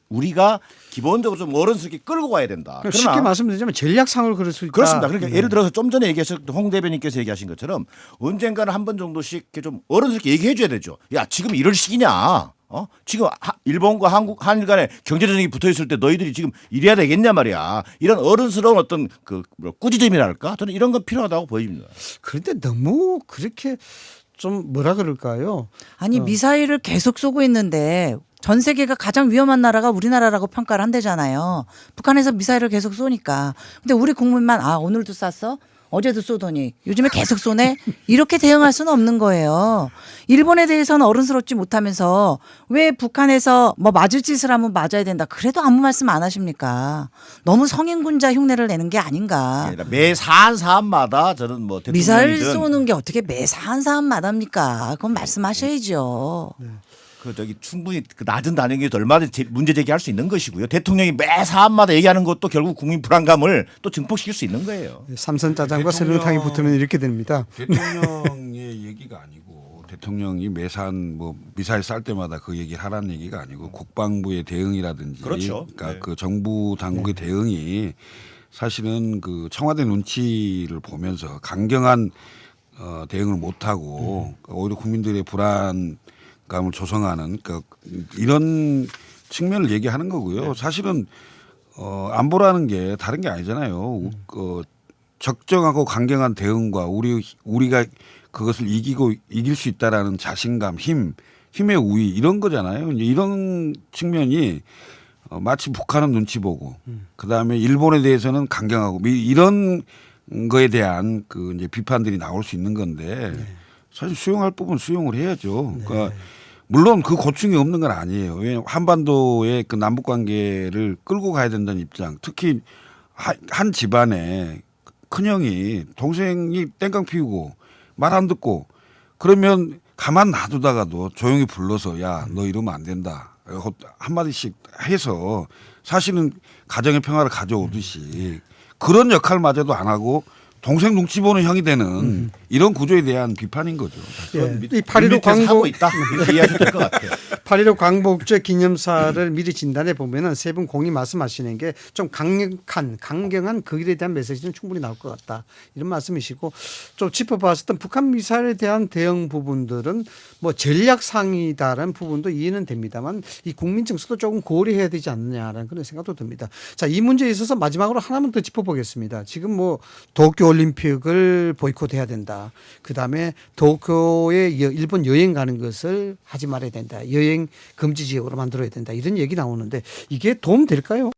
우리가 기본적으로 좀 어른스럽게 끌고 가야 된다. 쉽게 말씀드리자면 전략상을 그럴 수 있다. 그렇습니다. 그러니까 예를 들어서 좀 전에 얘기하셨던 홍 대변인께서 얘기하신 것처럼 언젠가는 한 번 정도씩 이렇게 좀 어른스럽게 얘기해 줘야 되죠. 야 지금 이럴 시기냐. 지금 일본과 한일 간에 경제전쟁이 붙어 있을 때 너희들이 지금 이래야 되겠냐 말이야. 이런 어른스러운 어떤 그 꾸짖음이랄까? 저는 이런 건 필요하다고 보입니다. 그런데 너무 그렇게 좀 뭐라 그럴까요? 아니 미사일을 계속 쏘고 있는데 전 세계가 가장 위험한 나라가 우리나라라고 평가를 한대잖아요. 북한에서 미사일을 계속 쏘니까. 근데 우리 국민만 오늘도 쐈어? 어제도 쏘더니 요즘에 계속 쏘네? 이렇게 대응할 수는 없는 거예요. 일본에 대해서는 어른스럽지 못하면서 왜 북한에서 뭐 맞을 짓을 하면 맞아야 된다. 그래도 아무 말씀 안 하십니까? 너무 성인군자 흉내를 내는 게 아닌가. 매 사안마다 저는 뭐 미사일 대통령이든 쏘는 게 어떻게 매 사안마다입니까? 그건 말씀하셔야죠. 그 저기 충분히 그 낮은 단위에서 얼마든지 문제 제기할 수 있는 것이고요. 대통령이 매 사안마다 얘기하는 것도 결국 국민 불안감을 또 증폭시킬 수 있는 거예요. 삼선 짜장과 설렁탕이 붙으면 이렇게 됩니다. 대통령의 얘기가 아니고 대통령이 매산 뭐 미사일 쌀 때마다 그 얘기를 하라는 얘기가 아니고 국방부의 대응이라든지 그렇죠. 그러니까 네. 그 정부 당국의 대응이 사실은 그 청와대 눈치를 보면서 강경한 대응을 못하고 오히려 국민들의 불안감을 조성하는 그러니까 이런 측면을 얘기하는 거고요. 사실은 안보라는 게 다른 게 아니잖아요. 적정하고 강경한 대응과 우리가 그것을 이길 수 있다라는 자신감, 힘의 우위 이런 거잖아요. 이제 이런 측면이 마치 북한은 눈치 보고 그다음에 일본에 대해서는 강경하고 이런 거에 대한 그 이제 비판들이 나올 수 있는 건데 사실 수용할 부분 수용을 해야죠. 그러니까 물론 그 고충이 없는 건 아니에요. 왜냐하면 한반도의 그 남북 관계를 끌고 가야 된다는 입장. 특히 한 집안에 큰형이 동생이 땡깡 피우고 말 안 듣고 그러면 가만 놔두다가도 조용히 불러서 야, 너 이러면 안 된다. 한마디씩 해서 사실은 가정의 평화를 가져오듯이 그런 역할마저도 안 하고 동생 눈치 보는 형이 되는 이런 구조에 대한 비판인 거죠. 이 8.15 하고 광복 있다 이렇게 이해하셔도 될 것 같아요. 8.15 광복절 기념사를 미리 진단해 보면은 세 분 공이 말씀하시는 게 좀 강경한 그 일에 대한 메시지는 충분히 나올 것 같다 이런 말씀이시고 좀 짚어봤을 때 북한 미사일에 대한 대응 부분들은 뭐 전략상이다라는 부분도 이해는 됩니다만 이 국민 정서도 조금 고려해야 되지 않느냐라는 그런 생각도 듭니다. 자, 이 문제에 있어서 마지막으로 하나만 더 짚어보겠습니다. 지금 뭐 도쿄 올림픽을 보이콧해야 된다. 그다음에 도쿄에 일본 여행 가는 것을 하지 말아야 된다. 여행 금지 지역으로 만들어야 된다. 이런 얘기 나오는데 이게 도움 될까요?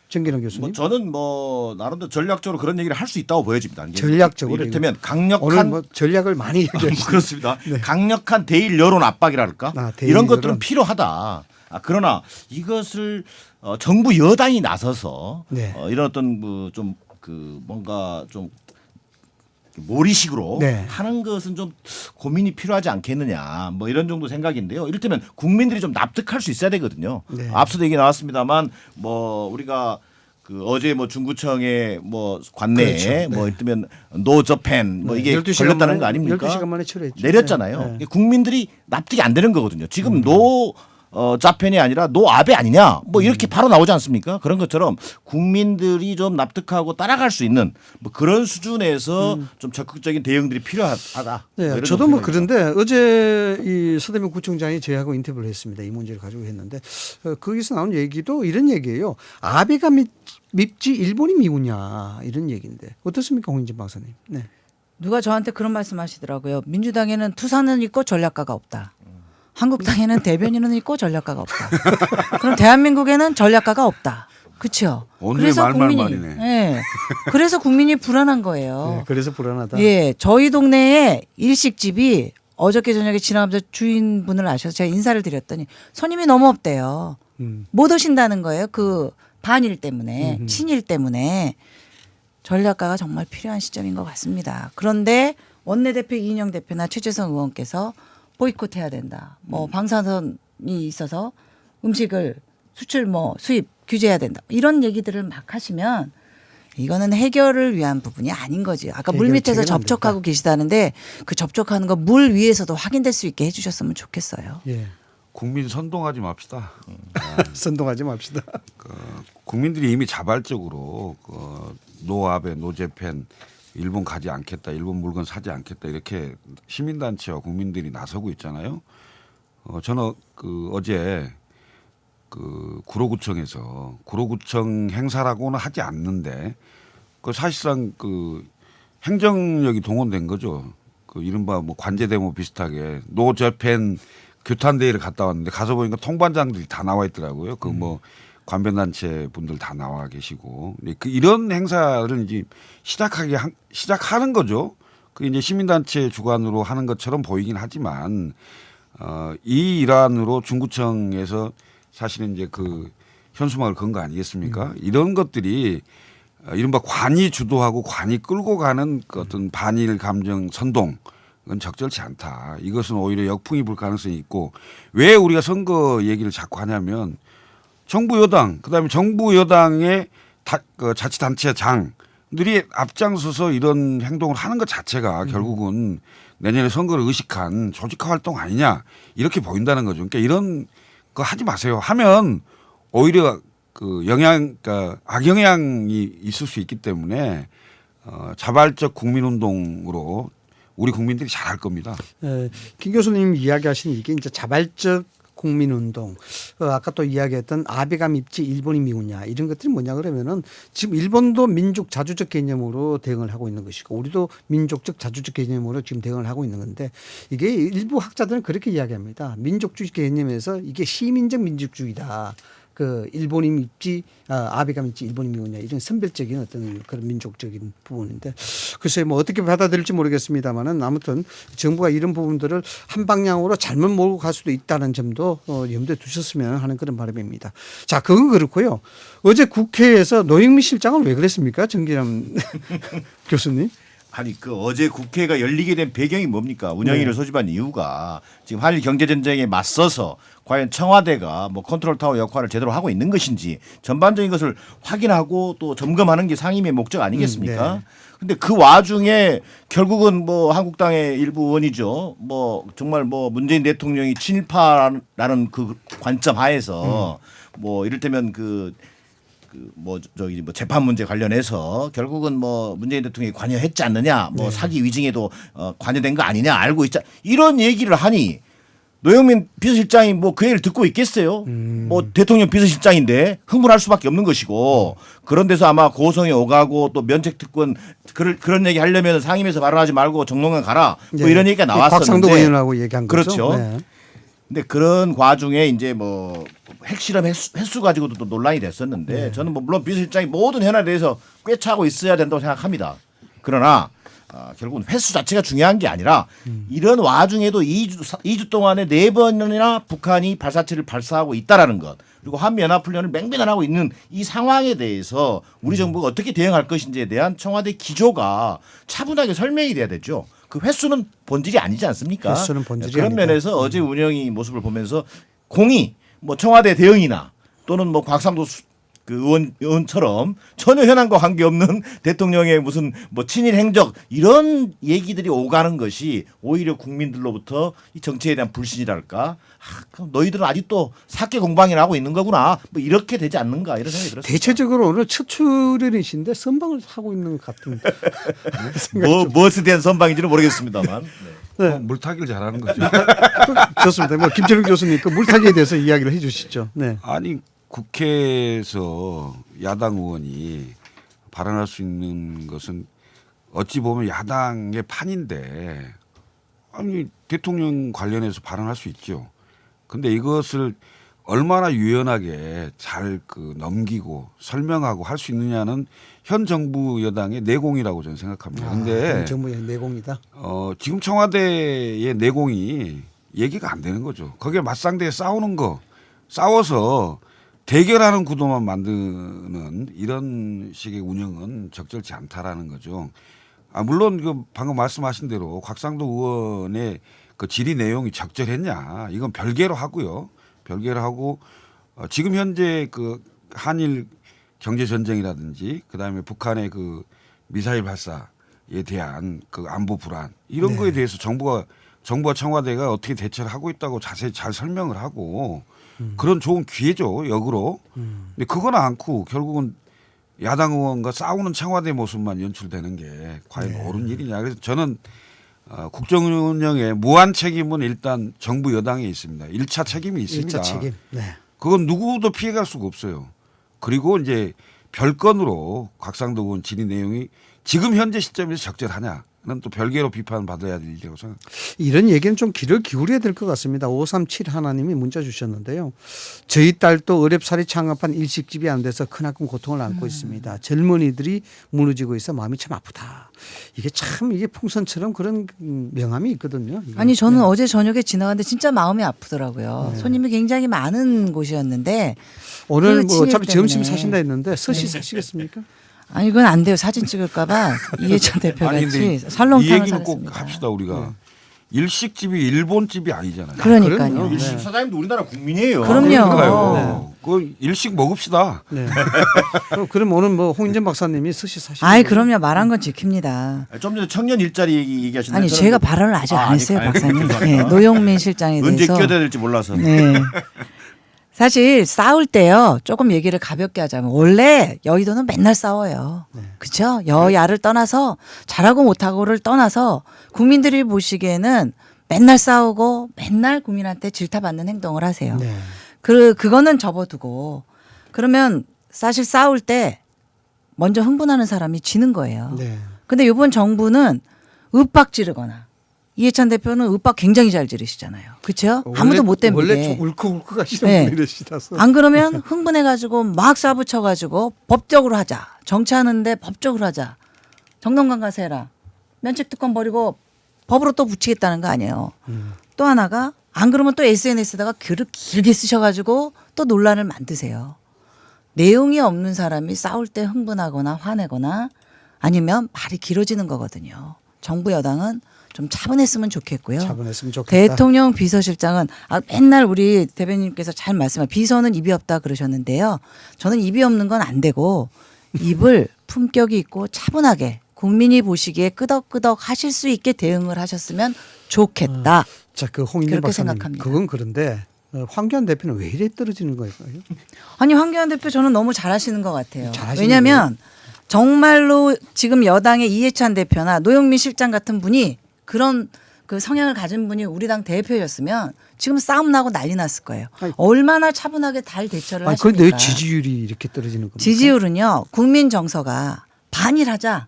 정기령 교수님. 뭐 저는 뭐 나름대로 전략적으로 그런 얘기를 할 수 있다고 보여집니다. 전략적으로 이를테면 오늘 강력한 뭐 전략을 많이 얘기하시죠. 그렇습니다. 강력한 대일 여론 압박이랄까 대일 이런 여론. 것들은 필요하다. 그러나 이것을 정부 여당이 나서서 네. 이런 어떤 좀 그 뭔가 좀 몰이식으로 네. 하는 것은 좀 고민이 필요하지 않겠느냐 뭐 이런 정도 생각인데요. 이를테면 국민들이 좀 납득할 수 있어야 되거든요. 네. 앞서도 얘기 나왔습니다만 뭐 우리가 그 어제 뭐 중구청의 뭐 관내에 그렇죠. 네. 뭐 이를테면 노저펜 뭐 네. 이게 12시간 걸렸다는 만에, 거 아닙니까? 12시간 만에 철회했죠. 내렸잖아요. 네. 네. 국민들이 납득이 안 되는 거거든요. 지금 자펜이 아니라 노아베 아니냐 뭐 이렇게 바로 나오지 않습니까? 그런 것처럼 국민들이 좀 납득하고 따라갈 수 있는 뭐 그런 수준에서 좀 적극적인 대응들이 필요하다. 네, 이런 저도 뭐 생각입니다. 그런데 어제 이 서대문 구청장이 저희하고 인터뷰를 했습니다. 이 문제를 가지고 했는데 거기서 나온 얘기도 이런 얘기예요. 아베가 밉지 일본이 미우냐 이런 얘기인데 어떻습니까, 홍인진 박사님? 네. 누가 저한테 그런 말씀하시더라고요. 민주당에는 투사는 있고 전략가가 없다. 한국당에는 대변인은 있고 전략가가 없다. 그럼 대한민국에는 전략가가 없다. 그렇죠. 오늘의 말말말이네. 예. 그래서 국민이 불안한 거예요. 네, 그래서 불안하다. 예, 저희 동네에 일식집이 어저께 저녁에 지나가면서 주인분을 아셔서 제가 인사를 드렸더니 손님이 너무 없대요. 못 오신다는 거예요. 그 반일 때문에, 친일 때문에. 전략가가 정말 필요한 시점인 것 같습니다. 그런데 원내대표 이인영 대표나 최재성 의원께서 보이콧해야 된다. 뭐 방사선이 있어서 음식을 수출 뭐 수입 규제해야 된다. 이런 얘기들을 막 하시면 이거는 해결을 위한 부분이 아닌 거지. 아까 물 밑에서 해결 안 접촉하고 계시다는데 그 접촉하는 거 물 위에서도 확인될 수 있게 해주셨으면 좋겠어요. 예. 국민 선동하지 맙시다. 선동하지 맙시다. 국민들이 이미 자발적으로 노아베, 노재팬 일본 가지 않겠다, 일본 물건 사지 않겠다 이렇게 시민단체와 국민들이 나서고 있잖아요. 저는 어제 구로구청에서 구로구청 행사라고는 하지 않는데 사실상 행정력이 동원된 거죠. 이른바 뭐 관제데모 비슷하게 노재팬 규탄대회를 갔다 왔는데 가서 보니까 통반장들이 다 나와 있더라고요. 뭐 관변단체 분들 다 나와 계시고 이런 행사를 이제 시작하는 거죠. 이제 시민단체 주관으로 하는 것처럼 보이긴 하지만 이 일환으로 중구청에서 사실은 이제 현수막을 건 거 아니겠습니까? 이런 것들이 이른바 관이 주도하고 관이 끌고 가는 어떤 반일 감정 선동. 그건 적절치 않다. 이것은 오히려 역풍이 불 가능성이 있고 왜 우리가 선거 얘기를 자꾸 하냐면 정부 여당 그다음에 정부 여당의 자치단체장들이 앞장서서 이런 행동을 하는 것 자체가 결국은 내년에 선거를 의식한 조직화 활동 아니냐 이렇게 보인다는 거죠. 그러니까 이런 거 하지 마세요. 하면 오히려 악영향이 있을 수 있기 때문에 자발적 국민운동으로 우리 국민들이 잘할 겁니다. 김 교수님 이야기하신 이게 이제 자발적 국민운동, 아까 또 이야기했던 아베가 밉지 일본이 미우냐 이런 것들이 뭐냐 그러면은 지금 일본도 민족 자주적 개념으로 대응을 하고 있는 것이고 우리도 민족적 자주적 개념으로 지금 대응을 하고 있는 건데 이게 일부 학자들은 그렇게 이야기합니다. 민족주의 개념에서 이게 시민적 민족주의다. 일본이 밉지 아베가 밉지 일본이 미우냐 이런 선별적인 어떤 그런 민족적인 부분인데 글쎄 뭐 어떻게 받아들일지 모르겠습니다만은 아무튼 정부가 이런 부분들을 한 방향으로 잘못 몰고 갈 수도 있다는 점도 염두에 두셨으면 하는 그런 바람입니다. 자, 그건 그렇고요. 어제 국회에서 노영민 실장은 왜 그랬습니까, 정기남 교수님? 아니 어제 국회가 열리게 된 배경이 뭡니까? 운영위를 소집한 이유가 지금 한일 경제 전쟁에 맞서서 과연 청와대가 뭐 컨트롤 타워 역할을 제대로 하고 있는 것인지 전반적인 것을 확인하고 또 점검하는 게 상임의 목적 아니겠습니까? 근데 그 와중에 결국은 뭐 한국당의 일부 의원이죠. 뭐 정말 뭐 문재인 대통령이 친일파라는 그 관점 하에서 뭐 이를테면 재판 문제 관련해서 결국은 뭐 문재인 대통령이 관여했지 않느냐, 뭐 사기 위증에도 관여된 거 아니냐 알고 있자 이런 얘기를 하니 노영민 비서실장이 뭐 그 얘기를 듣고 있겠어요. 뭐 대통령 비서실장인데 흥분할 수밖에 없는 것이고 그런 데서 아마 고성에 오가고 또 면책 특권 그런 얘기 하려면 상임에서 발언하지 말고 정론관 가라 뭐 이런 얘기가 나왔었는데 곽상도 의원하고 얘기한 거죠. 그렇죠. 네. 근데 그런 과중에 이제 뭐 핵실험 횟수 가지고도 또 논란이 됐었는데 저는 뭐 물론 비서실장이 모든 현안에 대해서 꿰차고 있어야 된다고 생각합니다. 그러나 결국은 횟수 자체가 중요한 게 아니라 이런 와중에도 2주 동안에 4번이나 북한이 발사체를 발사하고 있다라는 것 그리고 한미연합훈련을 맹비난하고 있는 이 상황에 대해서 우리 정부가 어떻게 대응할 것인지에 대한 청와대 기조가 차분하게 설명이 돼야 되죠. 그 횟수는 본질이 아니지 않습니까? 횟수는 본질이 그런 아니다. 면에서 어제 운영이 모습을 보면서 공이 뭐 청와대 대응이나 또는 뭐 곽상도 그 의원처럼 전혀 현안과 관계없는 대통령의 무슨 뭐 친일 행적 이런 얘기들이 오가는 것이 오히려 국민들로부터 이 정치에 대한 불신이랄까. 그럼 너희들은 아직도 사개 공방이나 하고 있는 거구나. 뭐 이렇게 되지 않는가 이런 생각이 들었습니다. 대체적으로 오늘 첫 출연이신데 선방을 하고 있는 것 같은. 무엇에 대한 선방인지는 모르겠습니다만. 네. 물타기를 잘하는 거죠. 좋습니다. 뭐 김철웅 교수님 그 물타기에 대해서 이야기를 해주시죠. 네. 아니 국회에서 야당 의원이 발언할 수 있는 것은 어찌 보면 야당의 판인데 아니 대통령 관련해서 발언할 수 있죠. 근데 이것을 얼마나 유연하게 잘 그 넘기고 설명하고 할 수 있느냐는 현 정부 여당의 내공이라고 저는 생각합니다. 근데 정부의 내공이다. 지금 청와대의 내공이 얘기가 안 되는 거죠. 거기에 맞상대에 싸우는 거 싸워서 대결하는 구도만 만드는 이런 식의 운영은 적절치 않다라는 거죠. 물론 그 방금 말씀하신 대로 곽상도 의원의 그 질의 내용이 적절했냐 이건 별개로 하고요. 별개로 하고 지금 현재 그 한일 경제 전쟁이라든지 그다음에 북한의 그 미사일 발사에 대한 그 안보 불안 이런 거에 대해서 정부와 청와대가 어떻게 대처를 하고 있다고 자세히 잘 설명을 하고 그런 좋은 기회죠 역으로. 근데 그거는 않고 결국은 야당 의원과 싸우는 청와대 모습만 연출되는 게 과연 옳은 일이냐. 그래서 저는 국정 운영의 무한 책임은 일단 정부 여당에 있습니다. 1차 책임이 있습니다. 1차 책임. 네. 그건 누구도 피해갈 수가 없어요. 그리고 이제 별건으로 곽상도 의원 질의 내용이 지금 현재 시점에서 적절하냐는 또 별개로 비판받아야 될 일이라고 생각합니다. 이런 얘기는 좀 귀를 기울여야 될 것 같습니다. 537 하나님이 문자 주셨는데요. 저희 딸도 어렵사리 창업한 일식집이 안 돼서 크나큰 고통을 안고 있습니다. 젊은이들이 무너지고 있어 마음이 참 아프다. 이게 참 이게 풍선처럼 그런 명암이 있거든요. 이게. 아니 저는 어제 저녁에 지나갔는데 진짜 마음이 아프더라고요. 손님이 굉장히 많은 곳이었는데 오늘 그 뭐 치매 어차피 점심 때문에. 사신다 했는데 스시 사시겠습니까? 아니 그건 안 돼요. 사진 찍을까봐 이해찬 대표 아니 같이 근데 이 설렁탕을 얘기는 꼭 사겠습니다. 합시다 우리가. 일식집이 일본집이 아니잖아요. 그러니까요. 그럼요. 일식 사장님도 우리나라 국민이에요. 그럼요. 그러니까요. 그 일식 먹읍시다. 네. 그럼 오늘 뭐 홍인전 박사님이 스시 사시는 아이 거예요? 그럼요. 말한 건 지킵니다. 좀 전에 청년 일자리 얘기하셨는데 아니 제가 발언을 아직 안 했어요, 아니, 박사님. 죄송합니다. 네, 노영민 실장에 언제 대해서. 끼어들어야 될지 몰라서. 네. 사실 싸울 때요. 조금 얘기를 가볍게 하자면 원래 여의도는 맨날 싸워요. 그렇죠? 여야를 떠나서 잘하고 못하고를 떠나서 국민들이 보시기에는 맨날 싸우고 맨날 국민한테 질타받는 행동을 하세요. 네. 그거는 접어두고 그러면 사실 싸울 때 먼저 흥분하는 사람이 지는 거예요. 네. 근데 이번 정부는 윽박 지르거나 이해찬 대표는 윽박 굉장히 잘 지르시잖아요. 그렇죠? 아무도 못 댐비게. 원래 좀 울컥울컥 하시는 네. 분이시라서. 안 그러면 흥분해가지고 막 쏴붙여가지고 법적으로 하자. 정치하는데 법적으로 하자. 정동관 가서 해라. 면책특권 버리고 법으로 또 붙이겠다는 거 아니에요. 또 하나가 안 그러면 또 SNS에다가 글을 길게 쓰셔가지고 또 논란을 만드세요. 내용이 없는 사람이 싸울 때 흥분하거나 화내거나 아니면 말이 길어지는 거거든요. 정부 여당은 좀 차분했으면 좋겠고요. 차분했으면 좋겠다. 대통령 비서실장은 맨날 우리 대변인께서 잘 말씀하세요. 비서는 입이 없다 그러셨는데요. 저는 입이 없는 건 안 되고 입을 품격이 있고 차분하게 국민이 보시기에 끄덕끄덕 하실 수 있게 대응을 하셨으면 좋겠다. 자, 그 홍인전 그렇게 박사님. 생각합니다. 그건 그런데 황교안 대표는 왜 이래 떨어지는 거예요? 아니 황교안 대표 저는 너무 잘하시는 것 같아요. 잘하시는 왜냐하면 정말로 지금 여당의 이해찬 대표나 노영민 실장 같은 분이 그런 그 성향을 가진 분이 우리 당 대표였으면 지금 싸움 나고 난리 났을 거예요. 아니, 얼마나 차분하게 잘 대처를 아니, 하십니까? 그런데 왜 지지율이 이렇게 떨어지는 겁니까? 지지율은요. 국민 정서가 반일하자,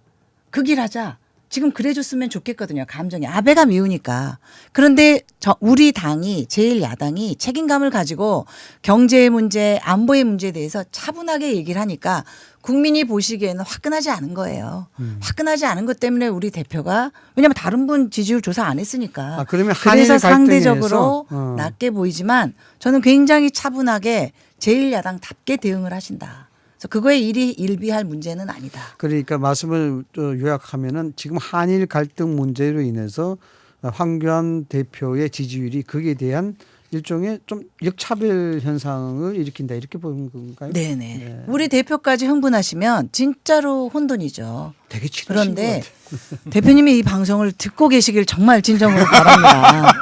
극일하자 지금 그래줬으면 좋겠거든요. 감정이 아베가 미우니까. 그런데 우리 당이 제1야당이 책임감을 가지고 경제의 문제, 안보의 문제에 대해서 차분하게 얘기를 하니까 국민이 보시기에는 화끈하지 않은 거예요. 화끈하지 않은 것 때문에 우리 대표가 왜냐하면 다른 분 지지율 조사 안 했으니까. 그러면 그래서 한일 상대적으로 갈등에서, 낮게 보이지만 저는 굉장히 차분하게 제1야당답게 대응을 하신다. 그래서 그거에 일비할 문제는 아니다. 그러니까 말씀을 또 요약하면은 지금 한일 갈등 문제로 인해서 황교안 대표의 지지율이 거기에 대한 일종의 좀 역차별 현상을 일으킨다 이렇게 보는 건가요? 네네. 네. 우리 대표까지 흥분하시면 진짜로 혼돈이죠. 되게 친하신 그런데 것 같아요. 대표님이 이 방송을 듣고 계시길 정말 진정으로 바랍니다.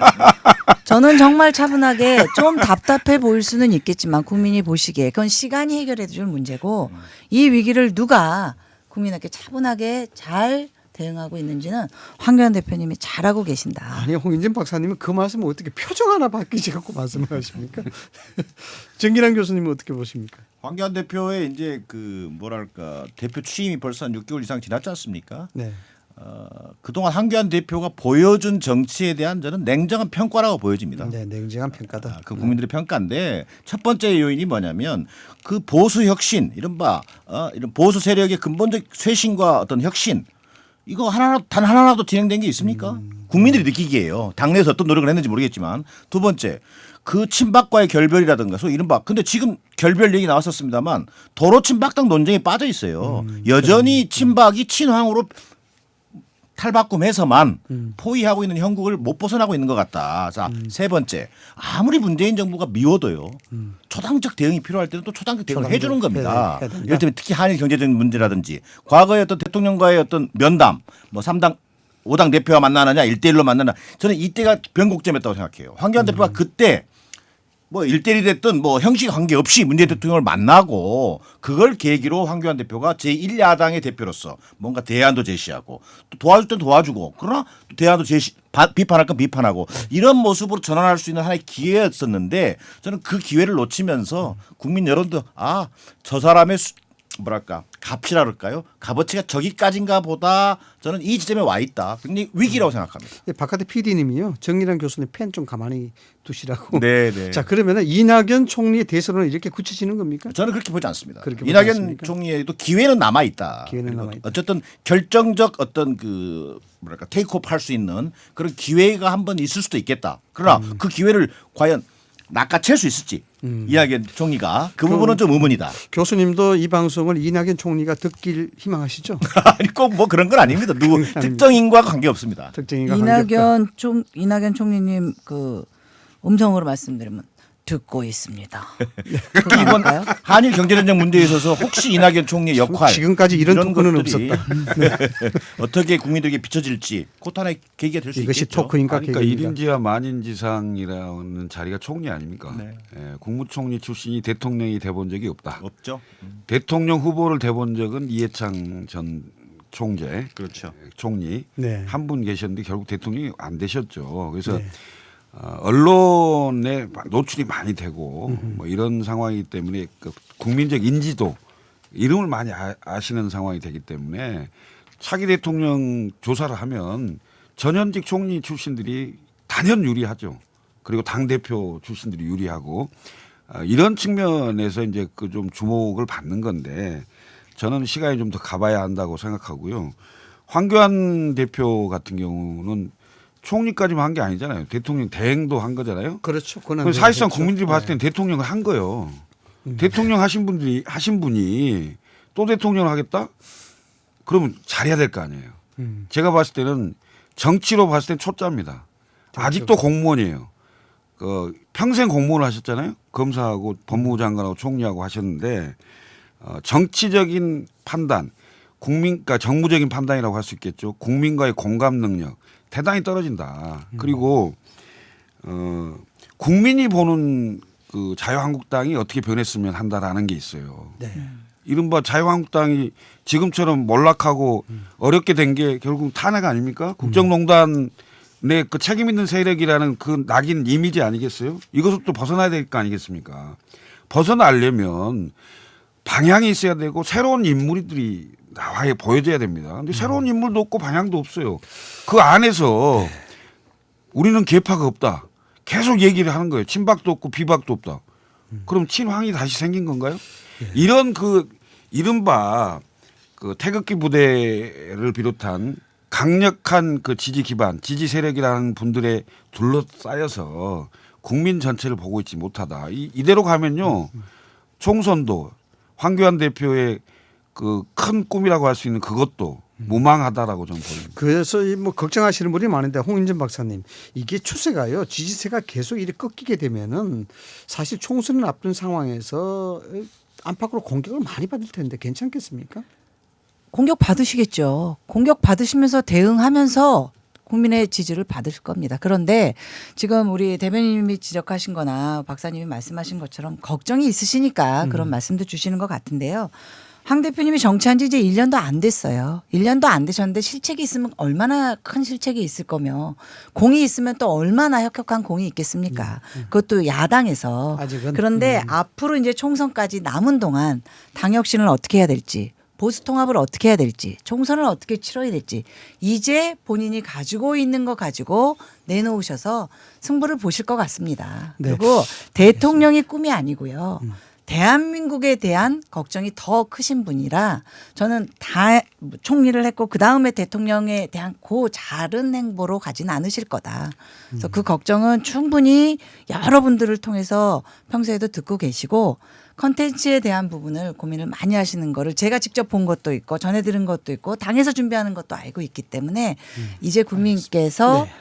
저는 정말 차분하게 좀 답답해 보일 수는 있겠지만 국민이 보시기에 그건 시간이 해결해 줄 문제고 이 위기를 누가 국민에게 차분하게 잘 대응하고 있는지는 황교안 대표님이 잘하고 계신다. 아니 홍인진 박사님은 그 말씀을 어떻게 표정 하나 바뀌지 갖고 말씀을 하십니까? 정기란 교수님은 어떻게 보십니까? 황교안 대표의 이제 그 뭐랄까 대표 취임이 벌써 한 6개월 이상 지났지 않습니까? 네. 그동안 황교안 대표가 보여준 정치에 대한 저는 냉정한 평가라고 보여집니다. 네, 냉정한 평가다. 그 국민들의 평가인데 첫 번째 요인이 뭐냐면 그 보수 혁신 이른바 이런 보수 세력의 근본적 쇄신과 어떤 혁신 이거 단 하나라도 진행된 게 있습니까? 국민들이 느끼기에요. 당내에서 어떤 노력을 했는지 모르겠지만 두 번째 그 친박과의 결별이라든가 소위 이른바 근데 지금 결별 얘기 나왔었습니다만 도로 친박당 논쟁에 빠져 있어요. 여전히 친박이 친황으로 탈바꿈해서만 포위하고 있는 형국을 못 벗어나고 있는 것 같다. 자, 세 번째. 아무리 문재인 정부가 미워도요. 초당적 대응이 필요할 때는 또 초당적 대응을 해주는 겁니다. 해야 된다. 예를 들면 특히 한일 경제적인 문제라든지 과거에 어떤 대통령과의 어떤 면담 뭐 3당 5당 대표와 만나느냐 1대1로 만나느냐 저는 이때가 변곡점이었다고 생각해요. 황교안 대표가 그때 뭐 1대1이 됐든 뭐 형식 관계없이 문재인 대통령을 만나고 그걸 계기로 황교안 대표가 제1야당의 대표로서 뭔가 대안도 제시하고 또 도와줄 땐 도와주고 그러나 또 대안도 비판할 건 비판하고 이런 모습으로 전환할 수 있는 하나의 기회였었는데 저는 그 기회를 놓치면서 국민 여론도 저 사람의 뭐랄까 값이라 그럴까요? 값어치가 저기까지인가 보다 저는 이 지점에 와 있다. 굉장히 위기라고 생각합니다. 바깥에 PD님이요. 정기란 교수님 펜 좀 가만히 두시라고. 네. 자 그러면은 이낙연 총리의 대선은 이렇게 굳혀지는 겁니까? 저는 그렇게 보지 않습니다. 그렇게 보지 이낙연 않습니까? 총리에도 기회는 남아 있다. 기회는 남아있다. 어쨌든 결정적 어떤 그 뭐랄까 테이크오프 할 수 있는 그런 기회가 한번 있을 수도 있겠다. 그러나 그 기회를 과연 낚아챌 수 있을지 이낙연 총리가 그 부분은 좀 의문이다. 교수님도 이 방송을 이낙연 총리가 듣길 희망하시죠? 아니 꼭 뭐 그런 건 아닙니다. 누구 특정인과 관계 없습니다. 특징인가 관계없다. 이낙연 총리님 그 음성으로 말씀드리면 듣고 있습니다. 특히 이번 한일 경제전쟁 문제에 있어서 혹시 이낙연 총리의 역할 지금까지 이런 토크는 것들이 없었다. 어떻게 국민들에게 비춰질지 그것도 하나의 계기가 될 수 있겠죠. 이것이 토크인가 그러니까 개그인가? 1인지와 만인지상이라는 자리가 총리 아닙니까? 네. 국무총리 출신이 대통령이 돼본 적이 없다. 없죠. 대통령 후보를 돼본 적은 이해창 전 총재, 그렇죠. 총리 네. 한 분 계셨는데 결국 대통령이 안 되셨죠. 그래서 네. 언론에 노출이 많이 되고 뭐 이런 상황이기 때문에 그 국민적 인지도 이름을 많이 아시는 상황이 되기 때문에 차기 대통령 조사를 하면 전현직 총리 출신들이 단연 유리하죠. 그리고 당 대표 출신들이 유리하고 이런 측면에서 이제 그 좀 주목을 받는 건데 저는 시간이 좀 더 가봐야 한다고 생각하고요. 황교안 대표 같은 경우는 총리까지만 한 게 아니잖아요. 대통령 대행도 한 거잖아요. 그렇죠. 그럼 사실상 국민들이 봤을 때는 대통령을 한 거예요. 대통령 하신 분이 또 대통령을 하겠다? 그러면 잘해야 될 거 아니에요. 제가 봤을 때는 정치로 봤을 땐 초짜입니다. 아직도 공무원이에요. 평생 공무원을 하셨잖아요. 검사하고 법무부 장관하고 총리하고 하셨는데 정치적인 판단, 그러니까 정무적인 판단이라고 할 수 있겠죠. 국민과의 공감 능력 대단히 떨어진다. 그리고 국민이 보는 그 자유한국당이 어떻게 변했으면 한다라는 게 있어요. 네. 이른바 자유한국당이 지금처럼 몰락하고 어렵게 된 게 결국 탄핵 아닙니까? 국정농단의 그 책임 있는 세력이라는 그 낙인 이미지 아니겠어요? 이것을 또 벗어나야 될 거 아니겠습니까? 벗어나려면 방향이 있어야 되고 새로운 인물들이 나와 보여줘야 됩니다. 근데 새로운 인물도 없고 방향도 없어요. 그 안에서 우리는 계파가 없다. 계속 얘기를 하는 거예요. 친박도 없고 비박도 없다. 그럼 친황이 다시 생긴 건가요? 이런 그 이른바 그 태극기 부대를 비롯한 강력한 그 지지 기반, 지지 세력이라는 분들의 둘러싸여서 국민 전체를 보고 있지 못하다. 이대로 가면요. 총선도 황교안 대표의 그 큰 꿈이라고 할 수 있는 그것도 무망하다라고 저는 보입니다. 그래서 뭐 걱정하시는 분이 많은데 홍인전 박사님 이게 추세가요. 지지세가 계속 이렇게 꺾이게 되면은 사실 총선을 앞둔 상황에서 안팎으로 공격을 많이 받을 텐데 괜찮겠습니까? 공격 받으시겠죠. 공격 받으시면서 대응하면서 국민의 지지를 받으실 겁니다. 그런데 지금 우리 대변인님이 지적하신 거나 박사님이 말씀하신 것처럼 걱정이 있으시니까 그런 말씀도 주시는 것 같은데요. 황 대표님이 정치한 지 이제 1년도 안 됐어요. 1년도 안 되셨는데 실책이 있으면 얼마나 큰 실책이 있을 거며 공이 있으면 또 얼마나 혁혁한 공이 있겠습니까? 그것도 야당에서. 아직은. 그런데 앞으로 이제 총선까지 남은 동안 당혁신을 어떻게 해야 될지 보수 통합을 어떻게 해야 될지 총선을 어떻게 치러야 될지 이제 본인이 가지고 있는 거 가지고 내놓으셔서 승부를 보실 것 같습니다. 네. 그리고 대통령이 꿈이 아니고요. 대한민국에 대한 걱정이 더 크신 분이라 저는 다 총리를 했고 그다음에 대통령에 대한 고 다른 행보로 가진 않으실 거다. 그래서 그 걱정은 충분히 여러분들을 통해서 평소에도 듣고 계시고 컨텐츠에 대한 부분을 고민을 많이 하시는 거를 제가 직접 본 것도 있고 전해 들은 것도 있고 당에서 준비하는 것도 알고 있기 때문에 이제 국민께서 네.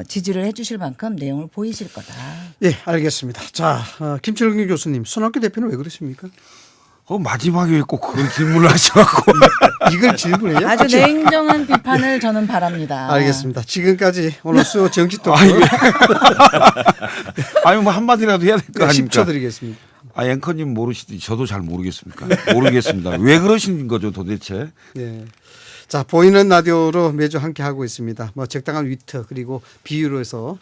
지지를 해 주실 만큼 내용을 보이실 거다. 예, 알겠습니다. 자, 김철근 교수님, 손학규 대표는 왜 그러십니까? 마지막에 꼭 그런 질문을 하셔갖고 이걸 질문해요? 아주 냉정한 비판을 저는 바랍니다. 알겠습니다. 지금까지 오늘 수요 정치 토크 아니 뭐 한마디라도 해야 될 거 아닙니까? 10초 드리겠습니다. 앵커님 모르시듯이 저도 잘 모르겠습니까? 모르겠습니다. 왜 그러신 거죠 도대체? 예. 자, 보이는 라디오로 매주 함께 하고 있습니다. 뭐 적당한 위트 그리고 비유로 해서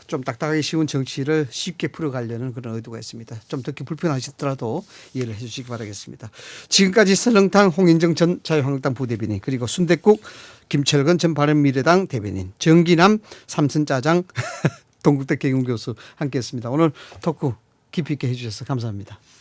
좀 딱딱하기 쉬운 정치를 쉽게 풀어가려는 그런 의도가 있습니다. 좀 듣기 불편하시더라도 이해를 해주시기 바라겠습니다. 지금까지 설렁탕 홍인정 전 자유한국당 부대변인 그리고 순댓국 김철근 전 바른미래당 대변인 정기남 삼선짜장 동국대 개공교수 함께했습니다. 오늘 토크 깊이 있게 해주셔서 감사합니다.